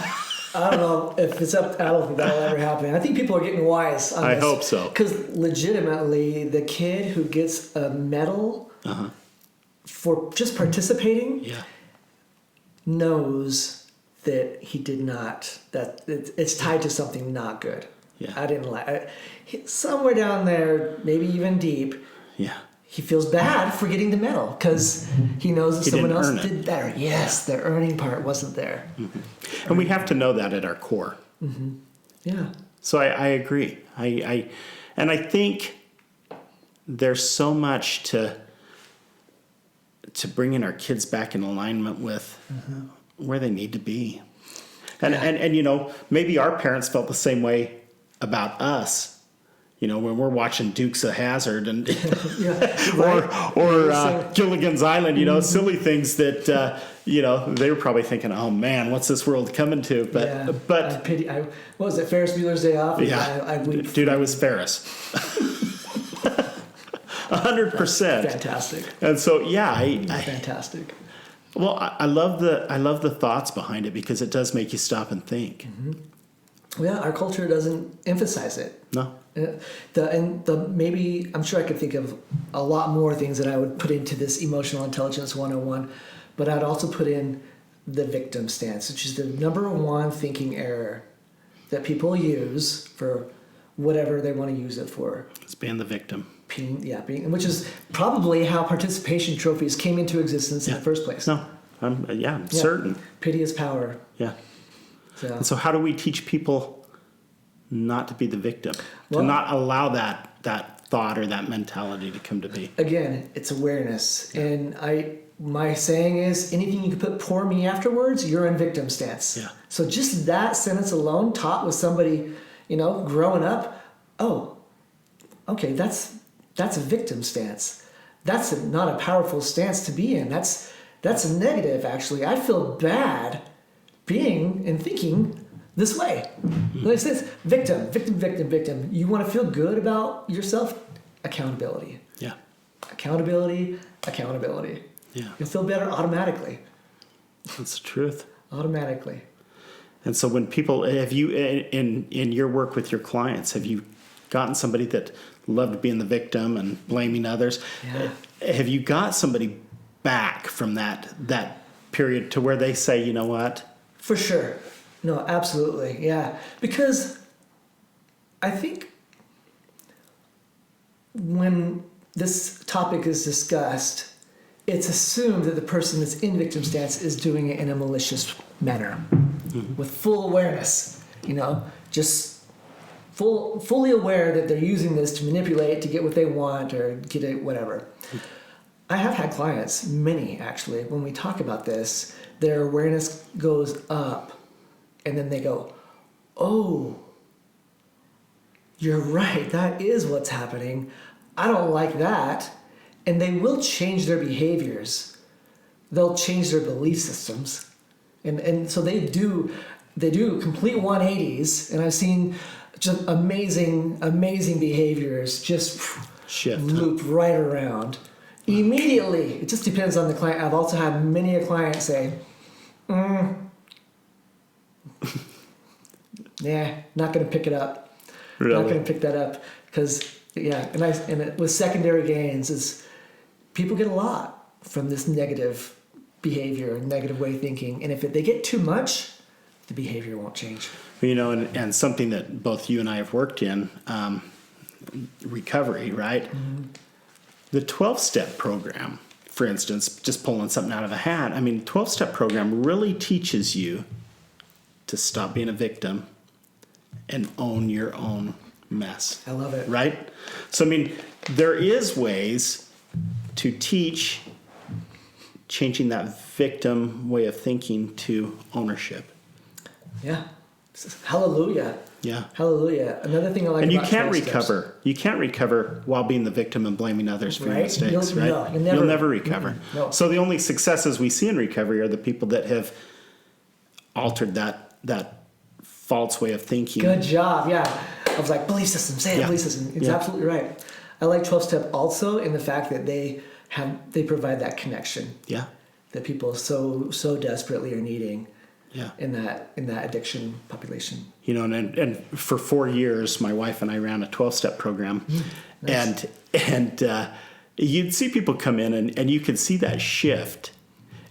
I don't know if it's up. I don't think that'll ever happen. I think people are getting wise on this. I hope so. Because legitimately, the kid who gets a medal for just participating knows that he did not. That it's tied to something not good. Yeah. I didn't like. Somewhere down there, maybe even deep. Yeah. he feels bad for getting the medal because he knows that He someone didn't else earn it. did better. Yes, the earning part wasn't there. And we have to know that at our core. Yeah. So I agree. And I think there's so much to bringing our kids back in alignment with where they need to be. And you know, maybe our parents felt the same way about us. You know, when we're watching Dukes of Hazzard and or Gilligan's Island, you know, silly things that you know, they were probably thinking, "Oh man, what's this world coming to?" But I pity. What was it? Ferris Bueller's Day Off. Yeah, dude, I was Ferris. 100%. Fantastic. And so, yeah, Fantastic. Well, I love the thoughts behind it because it does make you stop and think. Yeah, our culture doesn't emphasize it. No. Maybe I'm sure I could think of a lot more things that I would put into this emotional intelligence 101, but I'd also put in the victim stance, which is the number one thinking error that people use for whatever they want to use it for. It's being the victim. Which is probably how participation trophies came into existence in the first place. No, I'm certain. Pity is power. Yeah. And so how do we teach people not to be the victim? Well, to not allow that thought or that mentality to come to be? Again, it's awareness. And my saying is, anything you can put "poor me" afterwards, you're in victim stance. Yeah. So just that sentence alone, taught with somebody, you know, growing up, oh, okay, that's a victim stance. That's not a powerful stance to be in. That's a negative, actually. I feel bad being and thinking this way. Like it says, victim. You want to feel good about yourself? Accountability. Yeah. Accountability. Yeah. You'll feel better automatically. That's the truth. Automatically. And so when people, have you, in your work with your clients, have you gotten somebody that loved being the victim and blaming others? Yeah. Have you got somebody back from that period to where they say, you know what? For sure. No, absolutely. Yeah. Because I think when this topic is discussed, it's assumed that the person that's in victim stance is doing it in a malicious manner with full awareness, you know, just fully aware that they're using this to manipulate to get what they want or get it, whatever. I have had clients, many actually, when we talk about this, their awareness goes up and then they go, oh, you're right, that is what's happening. I don't like that. And they will change their behaviors. They'll change their belief systems. And so they do complete 180s. And I've seen just amazing behaviors just shift, loop right around. Immediately. It just depends on the client. I've also had many a client say, nah, not going to pick it up. Really? Not going to pick that up. Because, with secondary gains is people get a lot from this negative behavior and negative way of thinking. And if they get too much, the behavior won't change. You know, and something that both you and I have worked in, recovery, right? Mm-hmm. The 12-step program, for instance, just pulling something out of a hat, I mean, 12-step program really teaches you to stop being a victim and own your own mess. I love it. Right? So, I mean, there is ways to teach changing that victim way of thinking to ownership. Yeah. Hallelujah. Yeah. Hallelujah. Another thing I like and about you can't 12 recover. steps. You can't recover while being the victim and blaming others for your mistakes, right? No, you'll never recover. No. So the only successes we see in recovery are the people that have altered that false way of thinking. Good job. Yeah. I was like, belief system. Say it, belief system. It's absolutely right. I like 12-step also in the fact that they provide that connection. Yeah. That people so desperately are needing. Yeah. In that addiction population. You know, and for 4 years, my wife and I ran a 12-step program, nice. and you'd see people come in and you could see that shift,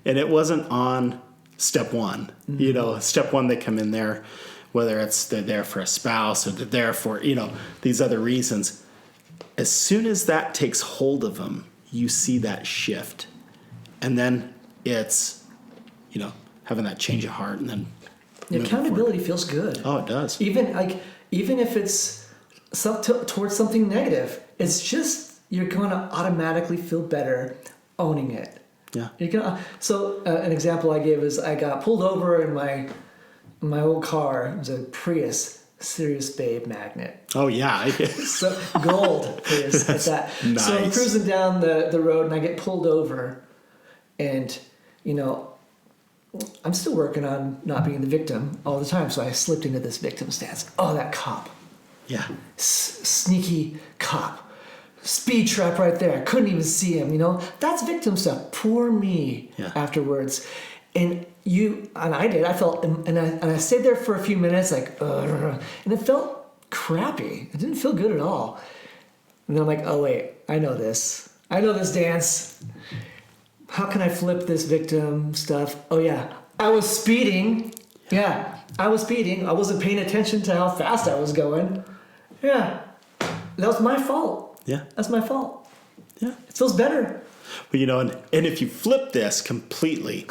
and it wasn't on step one. Mm-hmm. You know, step one, they come in there, whether it's they're there for a spouse or they're there for, you know, these other reasons. as soon as that takes hold of them, you see that shift. And then it's, having that change of heart and then The accountability feels good. Oh, it does. Even if it's towards something negative, it's just you're going to automatically feel better owning it. Yeah. So an example I gave is I got pulled over in my old car. It was a Prius, Serious Babe magnet. Oh, yeah. So gold Prius at that. Nice. So I'm cruising down the road and I get pulled over, and I'm still working on not being the victim all the time. So I slipped into this victim stance. Oh, that cop. Yeah. Sneaky cop. Speed trap right there. I couldn't even see him, That's victim stuff. Poor me afterwards. And I did. I felt, and I stayed there for a few minutes, and it felt crappy. It didn't feel good at all. And then I'm like, oh wait, I know this dance. How can I flip this victim stuff? Oh yeah, I was speeding. Yeah, I was speeding. I wasn't paying attention to how fast I was going. Yeah, that was my fault. Yeah. That's my fault. Yeah. It feels better. Well, and if you flip this completely,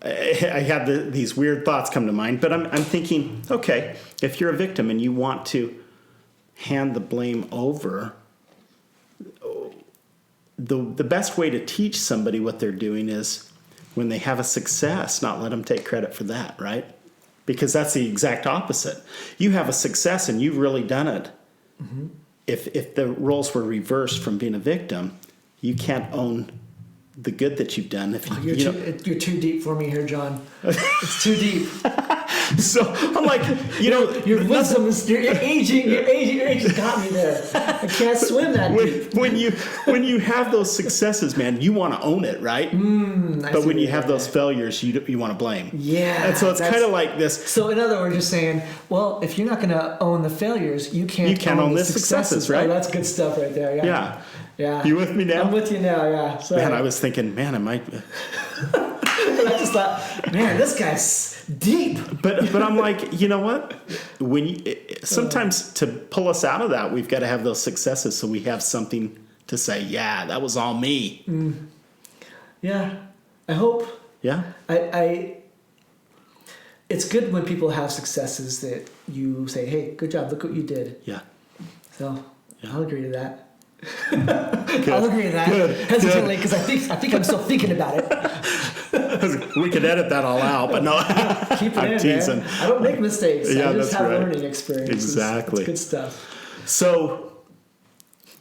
I had these weird thoughts come to mind, but I'm thinking, okay, if you're a victim and you want to hand the blame over, the best way to teach somebody what they're doing is when they have a success, not let them take credit for that, right? Because that's the exact opposite. You have a success and you've really done it. Mm-hmm. If the roles were reversed from being a victim, you can't own the good that you've done. You're too deep for me here, John. It's too deep. So I'm like, your wisdom is your aging got me there. I can't swim that deep. When you have those successes, man, you want to own it, right? But when you have those failures, you want to blame. Yeah. And so it's kind of like this. So in other words, you're saying, well, if you're not going to own the failures, you can't own the successes, right? Oh, that's good stuff right there. Yeah. Yeah. You with me now? I'm with you now. Yeah. Sorry. Man, I was thinking, I might. And I just thought, man, this guy's deep. But I'm like, you know what? Sometimes to pull us out of that, we've got to have those successes so we have something to say, yeah, that was all me. Yeah, I hope. Yeah. It's good when people have successes that you say, hey, good job, look what you did. Yeah. So yeah. I'll agree to that. I'll agree to that. Hesitantly, because I think I'm still thinking about it. We could edit that all out, but no. Keep it I'm in, teasing. man. I don't make mistakes. Yeah, I just have right. learning experiences. Exactly. It's good stuff. So,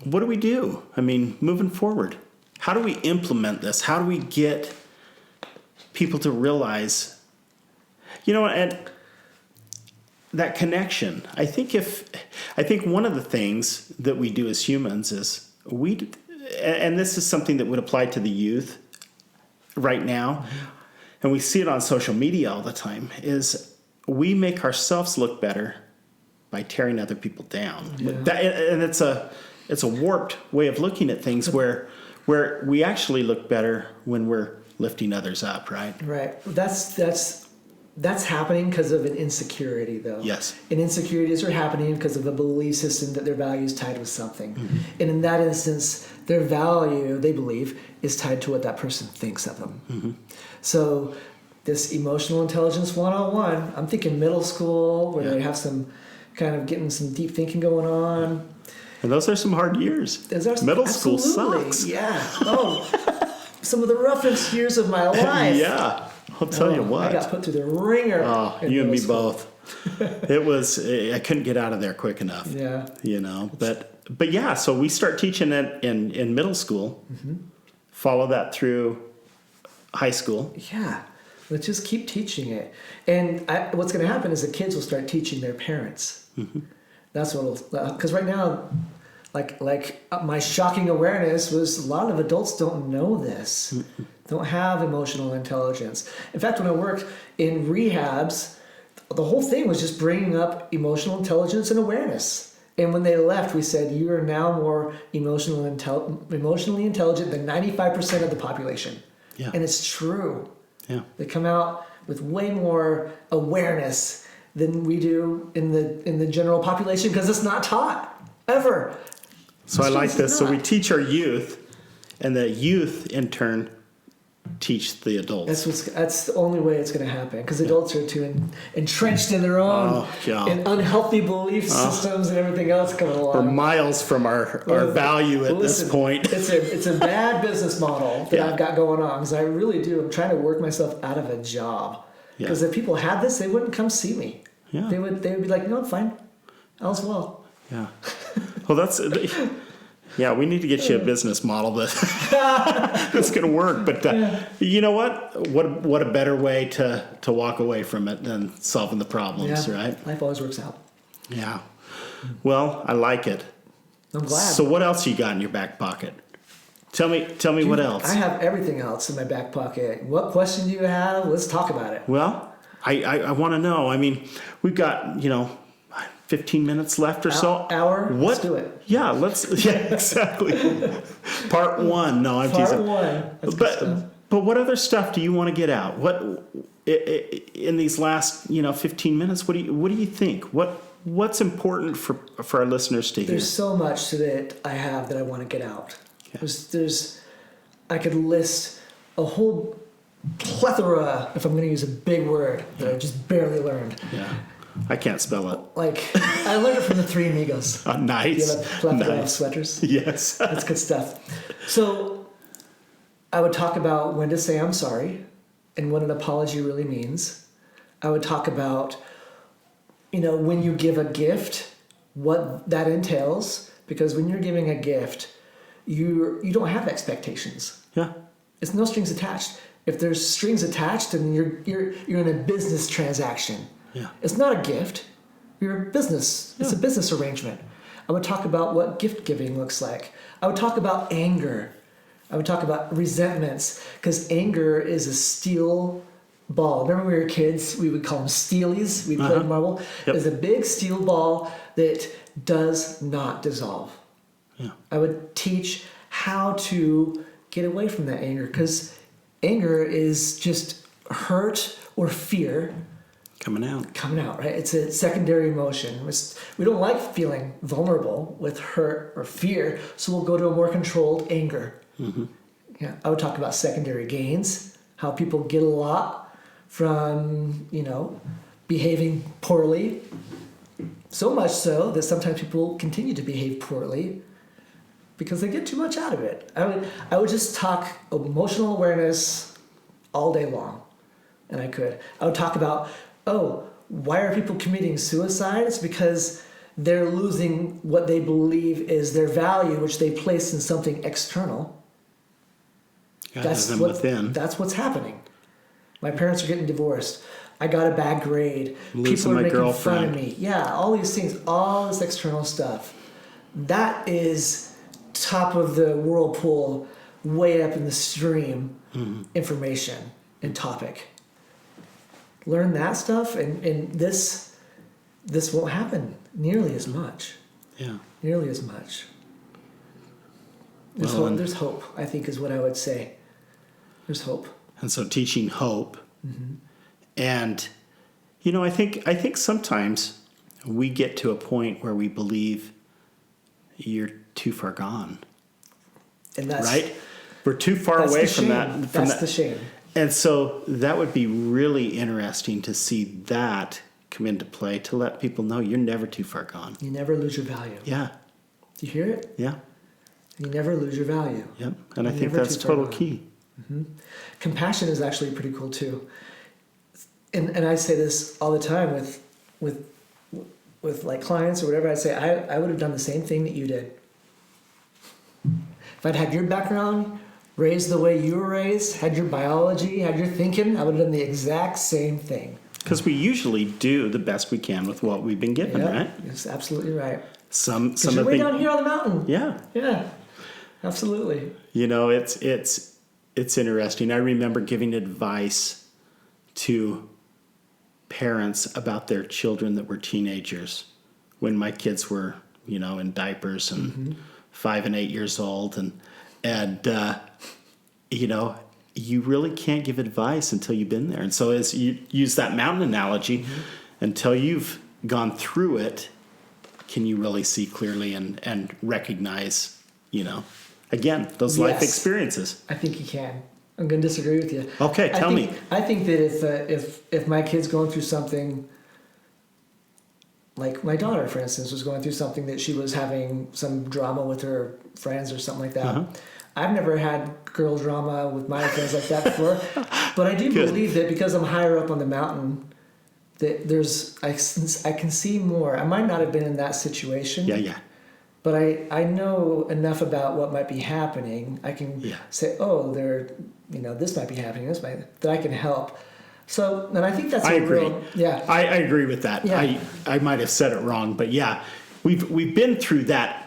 what do we do? I mean, moving forward, how do we implement this? How do we get people to realize, and that connection? I think one of the things that we do as humans is and this is something that would apply to the youth right now, and we see it on social media all the time, is we make ourselves look better by tearing other people down. Yeah. And it's a warped way of looking at things where we actually look better when we're lifting others up, right? Right. That's happening because of an insecurity, though. Yes. And insecurities are happening because of a belief system that their value is tied with something. Mm-hmm. And in that instance, their value, they believe, is tied to what that person thinks of them. Mm-hmm. So this emotional intelligence 101, I'm thinking middle school, where they have some kind of getting some deep thinking going on. And those are some hard years. Middle school sucks. Yeah. Oh, some of the roughest years of my life. Yeah. I'll tell you what. I got put through the ringer. Oh, you and me both. I couldn't get out of there quick enough. Yeah. But yeah, so we start teaching it in middle school, follow that through high school. Yeah. Let's just keep teaching it. And what's going to happen is the kids will start teaching their parents. Mm-hmm. That's because right now, like my shocking awareness was a lot of adults don't know this. Mm-hmm. Don't have emotional intelligence. In fact, when I worked in rehabs, the whole thing was just bringing up emotional intelligence and awareness. And when they left, we said, you are now more emotionally intelligent than 95% of the population. Yeah. And it's true. Yeah. They come out with way more awareness than we do in the general population because it's not taught ever. So I like this. So we not. teach our youth, and the youth in turn teach the adults. That's the only way it's going to happen, because adults are too entrenched in their own and unhealthy belief systems and everything else coming along. We're miles from our value at this point. It's a bad business model that I've got going on, because I really do. I'm trying to work myself out of a job, because if people had this, they wouldn't come see me. Yeah. They would be like, no, I'm fine. All's well. Yeah. Well, that's. Yeah, we need to get you a business model that's going to work. But you know what? What a better way to walk away from it than solving the problems, right? Life always works out. Yeah. Well, I like it. I'm glad. So what else you got in your back pocket? Tell me Dude, what else. I have everything else in my back pocket. What question do you have? Let's talk about it. Well, I want to know. I mean, we've got, 15 minutes left or so. Hour? Let's do it. Yeah, exactly. Part one. No, I'm teasing. Part one. That's good stuff. But what other stuff do you want to get out? What in these last 15 minutes? What do you think? What's important for our listeners to hear? There's so much that I have that I want to get out. Okay. There's I could list a whole plethora, if I'm going to use a big word that I just barely learned. Yeah. I can't spell it. Like, I learned it from the Three Amigos. Nice. You have a plethora of sweaters? Yes. That's good stuff. So, I would talk about when to say I'm sorry and what an apology really means. I would talk about, when you give a gift, what that entails. Because when you're giving a gift, you don't have expectations. Yeah. It's no strings attached. If there's strings attached, then you're in a business transaction. Yeah. It's not a gift. You're a business. It's a business arrangement. I would talk about what gift giving looks like. I would talk about anger. I would talk about resentments, because anger is a steel ball. Remember when we were kids, we would call them steelies. We played marble. Yep. It's a big steel ball that does not dissolve. Yeah. I would teach how to get away from that anger, because anger is just hurt or fear coming out, right? It's a secondary emotion. We don't like feeling vulnerable with hurt or fear, so we'll go to a more controlled anger. Mm-hmm. Yeah, I would talk about secondary gains, how people get a lot from, behaving poorly. So much so that sometimes people continue to behave poorly because they get too much out of it. I would just talk emotional awareness all day long, and I would talk about, why are people committing suicide? It's because they're losing what they believe is their value, which they place in something external. That's what's happening. My parents are getting divorced. I got a bad grade. People are making fun of me. Yeah, all these things, all this external stuff. That is top of the whirlpool, way up in the stream information and topic. Learn that stuff, and this won't happen nearly as much. Yeah. Nearly as much. There's hope, I think, is what I would say. There's hope. And so teaching hope. Mm-hmm. And, I think sometimes we get to a point where we believe you're too far gone. And that's right? We're too far away from that. That's the shame. And so that would be really interesting to see that come into play, to let people know you're never too far gone. You never lose your value. Yeah. Do you hear it? Yeah. You never lose your value. Yep. And I think that's total key. Mm-hmm. Compassion is actually pretty cool too. And I say this all the time with like clients or whatever. I say I would have done the same thing that you did. If I'd had your background, raised the way you were raised, had your biology, had your thinking, I would have done the exact same thing. Because we usually do the best we can with what we've been given, right? That's absolutely right. Some you're way down here on the mountain. Yeah. Yeah. Absolutely. It's interesting. I remember giving advice to parents about their children that were teenagers when my kids were, in diapers and 5 and 8 years old, and you really can't give advice until you've been there. And so as you use that mountain analogy, until you've gone through it, can you really see clearly and recognize, again, those life Yes. experiences. I think you can. I'm going to disagree with you. Okay, tell me. I think that if my kid's going through something, like my daughter, for instance, was going through something that she was having some drama with her friends or something like that. Uh-huh. I've never had girl drama with my friends like that before, but I do believe that because I'm higher up on the mountain, that I can see more. I might not have been in that situation. Yeah. But I know enough about what might be happening. I can say, oh, this might be happening, that I can help. So, and I think that's I agree. I agree with that. Yeah. I might have said it wrong, but we've been through that.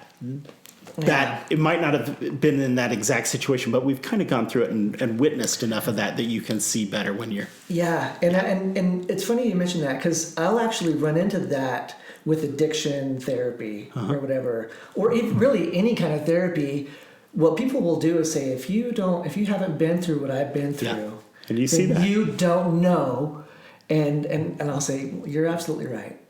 That it might not have been in that exact situation, but we've kind of gone through it and witnessed enough of that you can see better when you're. Yeah, and it's funny you mention that, because I'll actually run into that with addiction therapy or whatever, or even really any kind of therapy. What people will do is say, if you haven't been through what I've been through, and you see that, you don't know, and I'll say, you're absolutely right.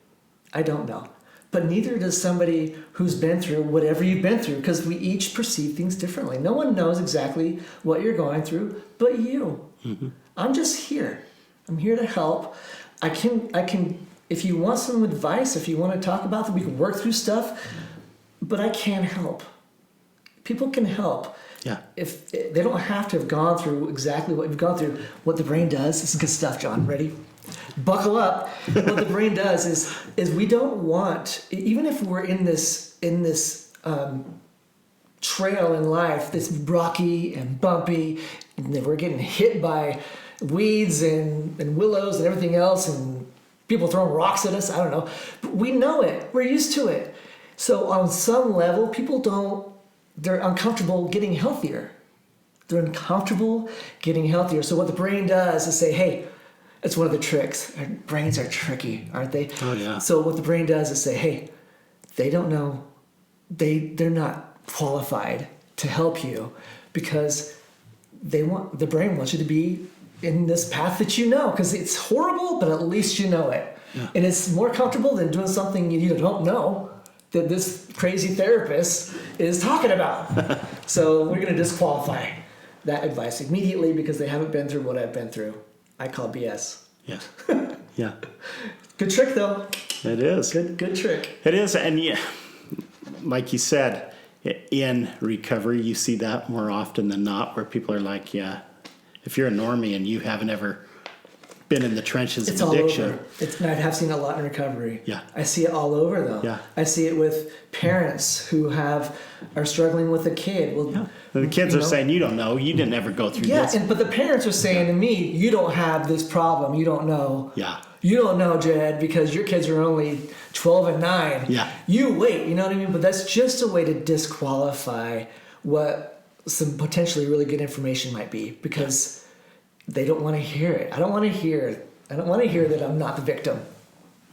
I don't know. But neither does somebody who's been through whatever you've been through, because we each perceive things differently. No one knows exactly what you're going through but you. Mm-hmm. I'm just here. I'm here to help. I can. If you want some advice, if you want to talk about it, we can work through stuff. But I can't help. People can help. Yeah. If they don't have to have gone through exactly what you've gone through. What the brain does. This is good stuff, John. Ready? Buckle up. What the brain does is we don't want, even if we're in this trail in life that's rocky and bumpy, and we're getting hit by weeds and willows and everything else, and people throwing rocks at us. I don't know. But we know it. We're used to it. So on some level, they're uncomfortable getting healthier. They're uncomfortable getting healthier. So what the brain does is say, hey, it's one of the tricks. Our brains are tricky, aren't they? Oh, yeah. So what the brain does is say, hey, they don't know. They're not qualified to help you, because the brain wants you to be in this path that you know, because it's horrible, but at least you know it. Yeah. And it's more comfortable than doing something you don't know that this crazy therapist is talking about. So we're going to disqualify that advice immediately because they haven't been through what I've been through. I call BS. Yeah. Yeah. Good trick, though. It is. Good trick. It is. And like you said, in recovery, you see that more often than not, where people are like, if you're a normie and you haven't ever been in the trenches of addiction. I have seen it a lot in recovery. Yeah. I see it all over, though. Yeah. I see it with parents who are struggling with a kid. Well, the kids are saying, you don't know. You didn't ever go through this. Yeah, but the parents are saying to me, you don't have this problem. You don't know. Yeah. You don't know, Jed, because your kids are only 12 and 9. Yeah. You wait, you know what I mean? But that's just a way to disqualify what some potentially really good information might be, because they don't want to hear it. I don't want to hear that I'm not the victim.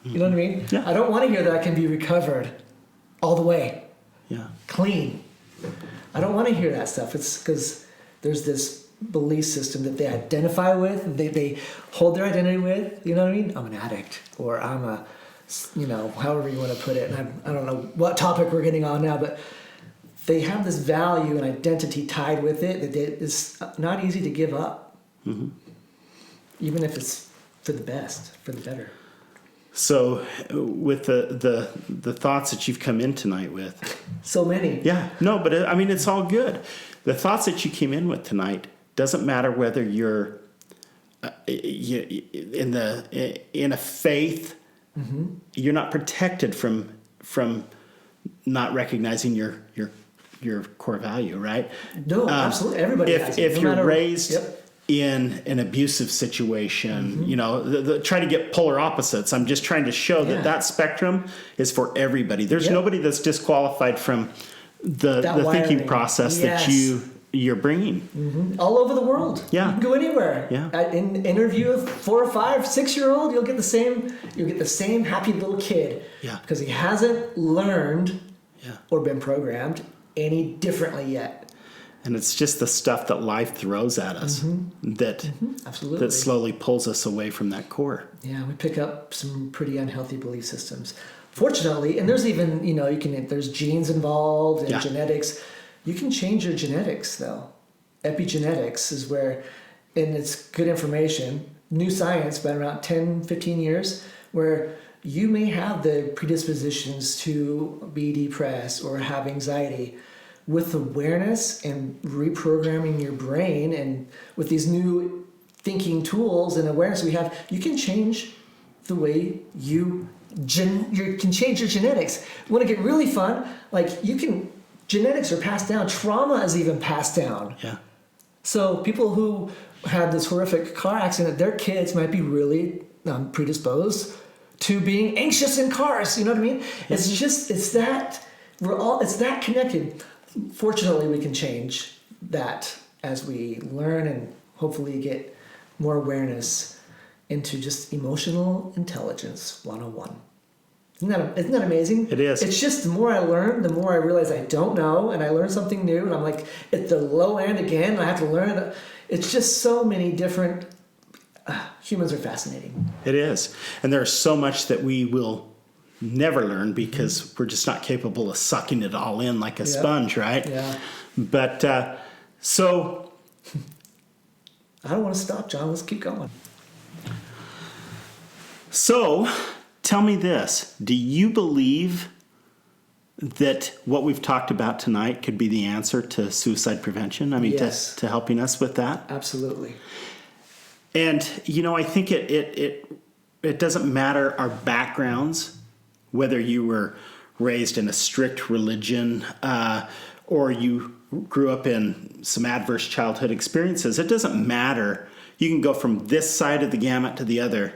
You know what I mean? Yeah. I don't want to hear that I can be recovered all the way. Yeah. Clean. I don't want to hear that stuff. It's because there's this belief system that they identify with, they hold their identity with. You know what I mean? I'm an addict, or I'm a, however you want to put it. And I don't know what topic we're getting on now, but they have this value and identity tied with it that it's not easy to give up. Mm-hmm. Even if it's for the best, for the better. So, with the thoughts that you've come in tonight with, so many. Yeah, no, but I mean, it's all good. The thoughts that you came in with tonight doesn't matter whether you're in a faith. Mm-hmm. You're not protected from not recognizing your core value, right? No, absolutely. Everybody has it. If you're raised in an abusive situation, mm-hmm. Try to get polar opposites. I'm just trying to show that spectrum is for everybody. There's nobody that's disqualified from the thinking process that you're bringing. Mm-hmm. All over the world. Yeah. You can go anywhere. Yeah. In interview a 4 or 5, 6-year-old, you'll get the same happy little kid. Yeah. Because he hasn't learned or been programmed any differently yet. And it's just the stuff that life throws at us that slowly pulls us away from that core. Yeah, we pick up some pretty unhealthy belief systems. fortunately, and there's even, there's genes involved and Yeah. genetics. You can change your genetics though. Epigenetics is where, and it's good information, new science, been around 10, 15 years, where you may have the predispositions to be depressed or have anxiety. With awareness and reprogramming your brain, and with these new thinking tools and awareness we have, you can change the way you can change your genetics. Want to get really fun? Genetics are passed down. Trauma is even passed down. Yeah. So people who had this horrific car accident, their kids might be really predisposed to being anxious in cars. You know what I mean? Yeah. It's that connected. Fortunately, we can change that as we learn and hopefully get more awareness into just emotional intelligence 101. Isn't that amazing? It is. It's just the more I learn, the more I realize I don't know, and I learn something new, and I'm like at the low end again, and I have to learn it. It's just so many different... humans are fascinating. It is. And there's so much that we will never learn because we're just not capable of sucking it all in like a sponge, right? Yeah. But so... I don't want to stop, John. Let's keep going. So, tell me this. Do you believe that what we've talked about tonight could be the answer to suicide prevention? I mean, yes. to helping us with that? Absolutely. And, I think it doesn't matter our backgrounds, whether you were raised in a strict religion or you grew up in some adverse childhood experiences. It doesn't matter. You can go from this side of the gamut to the other.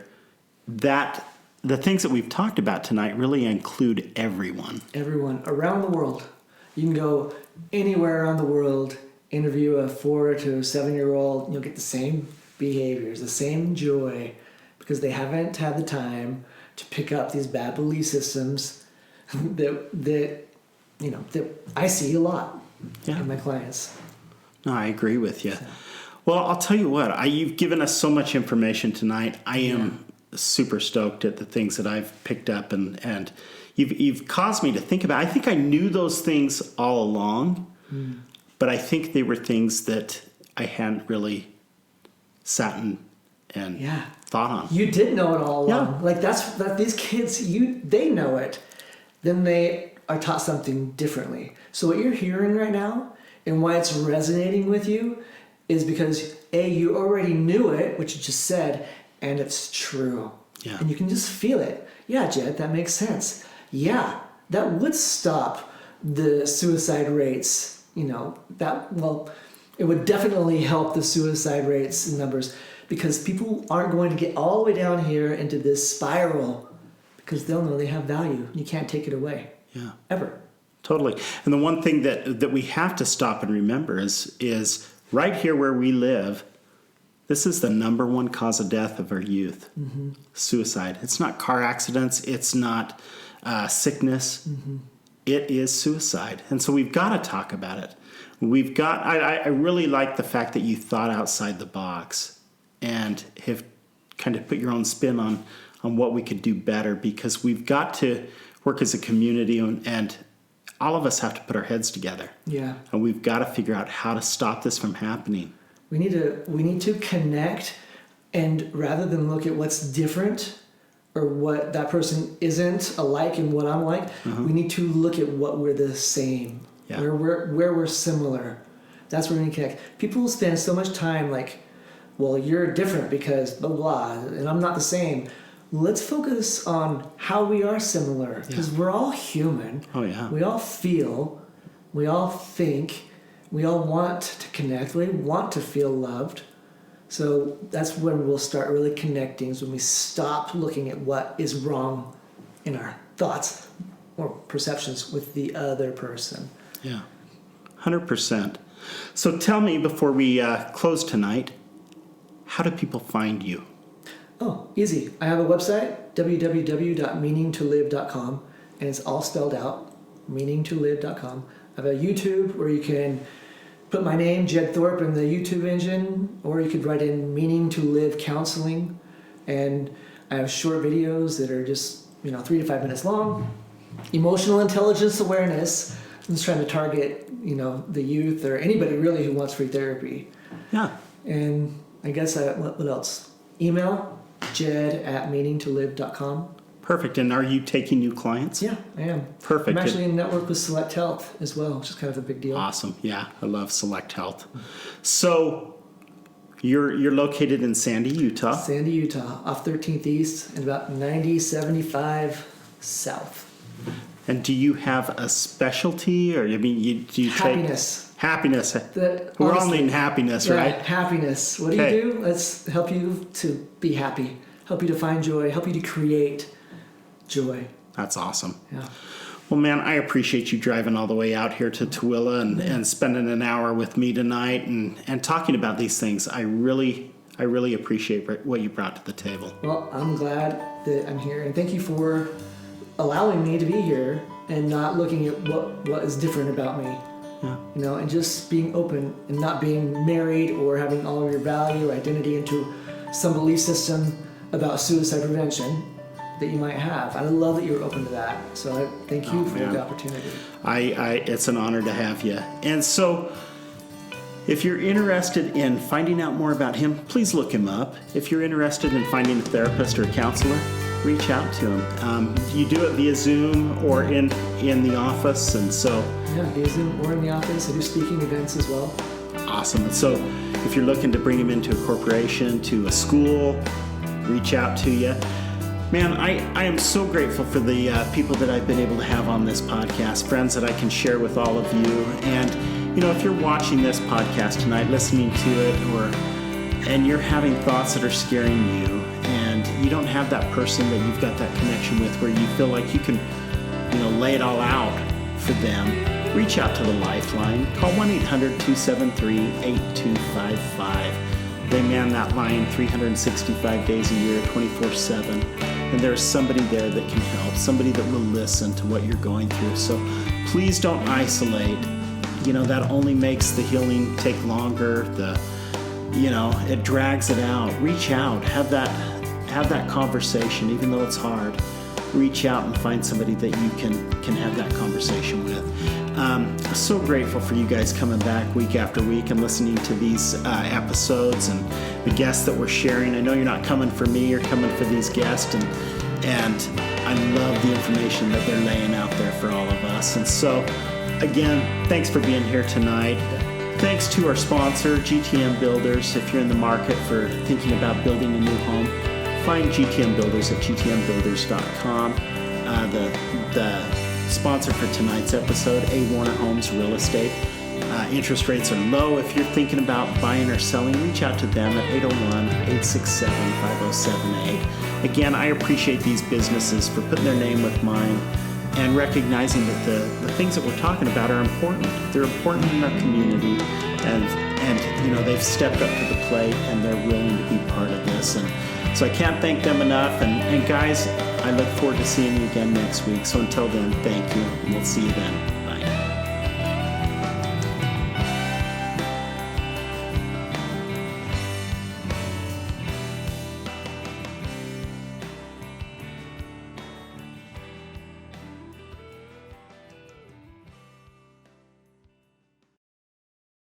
The things that we've talked about tonight really include everyone. Everyone around the world. You can go anywhere around the world, interview a 4 to 7-year-old, and you'll get the same behaviors, the same joy, because they haven't had the time to pick up these bad belief systems that I see a lot in my clients. No, I agree with you. Well, I'll tell you what, you've given us so much information tonight. I am super stoked at the things that I've picked up, and you've caused me to think about. I think I knew those things all along, but I think they were things that I hadn't really sat and thought on. You did know it all along. Yeah. Like that these kids, they know it. Then they are taught something differently. So what you're hearing right now and why it's resonating with you is because you already knew it, which you just said, and it's true. Yeah. And you can just feel it. Yeah, Jed, that makes sense. Yeah, that would stop the suicide rates. It would definitely help the suicide rates and numbers, because people aren't going to get all the way down here into this spiral because they'll know they have value. You can't take it away. Yeah. Ever. Totally. And the one thing that we have to stop and remember is right here where we live, this is the number one cause of death of our youth. Mm-hmm. Suicide. It's not car accidents. It's not sickness. Mm-hmm. It is suicide. And so we've got to talk about it. I really like the fact that you thought outside the box and have kind of put your own spin on what we could do better, because we've got to work as a community, and all of us have to put our heads together. Yeah. And we've got to figure out how to stop this from happening. We need to connect, and rather than look at what's different or what that person isn't alike and what I'm like, we need to look at what we're the same. Yeah. Where we're similar. That's where we need to connect. People spend so much time like, well, you're different because blah, blah, and I'm not the same. Let's focus on how we are similar, because we're all human. Oh, yeah. We all feel, we all think, we all want to connect, we want to feel loved. So that's when we'll start really connecting, is when we stop looking at what is wrong in our thoughts or perceptions with the other person. Yeah, 100%. So tell me, before we close tonight, how do people find you? Oh, easy. I have a website, www.meaningtolive.com, and it's all spelled out, meaningtolive.com. I have a YouTube where you can put my name, Jed Thorpe, in the YouTube engine, or you could write in Meaning to Live Counseling, and I have short videos that are just 3 to 5 minutes long. Emotional intelligence awareness. I'm just trying to target, the youth or anybody really who wants free therapy. Yeah. And I guess what else? Email, jed@meaningtolive.com. Perfect. And are you taking new clients? Yeah, I am. Perfect. I'm actually in network with Select Health as well, which is kind of a big deal. Awesome. Yeah, I love Select Health. So you're located in Sandy, Utah. Sandy, Utah, off 13th East and about 9075 South. And do you have a specialty, or do you Happiness. Happiness. That, We're honestly, only in happiness, yeah, right? Happiness. What do Okay. you do? Let's help you to be happy, help you to find joy, help you to create joy. That's awesome. Yeah. Well, man, I appreciate you driving all the way out here to Tooele and spending an hour with me tonight and talking about these things. I really appreciate what you brought to the table. Well, I'm glad that I'm here, and thank you for allowing me to be here and not looking at what is different about me. Yeah. And just being open and not being married or having all of your value or identity into some belief system about suicide prevention that you might have. I love that you're open to that. So I thank you for the opportunity. It's an honor to have you. And so if you're interested in finding out more about him, please look him up. If you're interested in finding a therapist or a counselor, reach out to him. You do it via Zoom or in the office, and so Yeah, via Zoom or in the office. I do speaking events as well. awesome. And so if you're looking to bring him into a corporation, to a school, reach out to you. Man, I am so grateful for the people that I've been able to have on this podcast, friends that I can share with all of you. And if you're watching this podcast tonight, listening to it, and you're having thoughts that are scaring you, and you don't have that person that you've got that connection with where you feel like you can, lay it all out for them, reach out to the Lifeline. Call 1-800-273-8255. They man that line 365 days a year, 24/7. And there's somebody there that can help, somebody that will listen to what you're going through. So please don't isolate. That only makes the healing take longer. It drags it out. Reach out, have that conversation, even though it's hard. Reach out and find somebody that you can have that conversation with. So grateful for you guys coming back week after week and listening to these episodes and the guests that we're sharing. I know you're not coming for me, you're coming for these guests, and I love the information that they're laying out there for all of us. And so, again, thanks for being here tonight. Thanks to our sponsor, GTM Builders. If you're in the market for thinking about building a new home, find GTM Builders at gtmbuilders.com. The sponsor for tonight's episode, A. Warner Homes Real Estate. Interest rates are low. If you're thinking about buying or selling, reach out to them at 801-867-5078. Again, I appreciate these businesses for putting their name with mine and recognizing that the things that we're talking about are important. They're important in our community, and they've stepped up to the plate and they're willing to be part of this. And so I can't thank them enough. And guys, I look forward to seeing you again next week. So until then, thank you, and we'll see you then.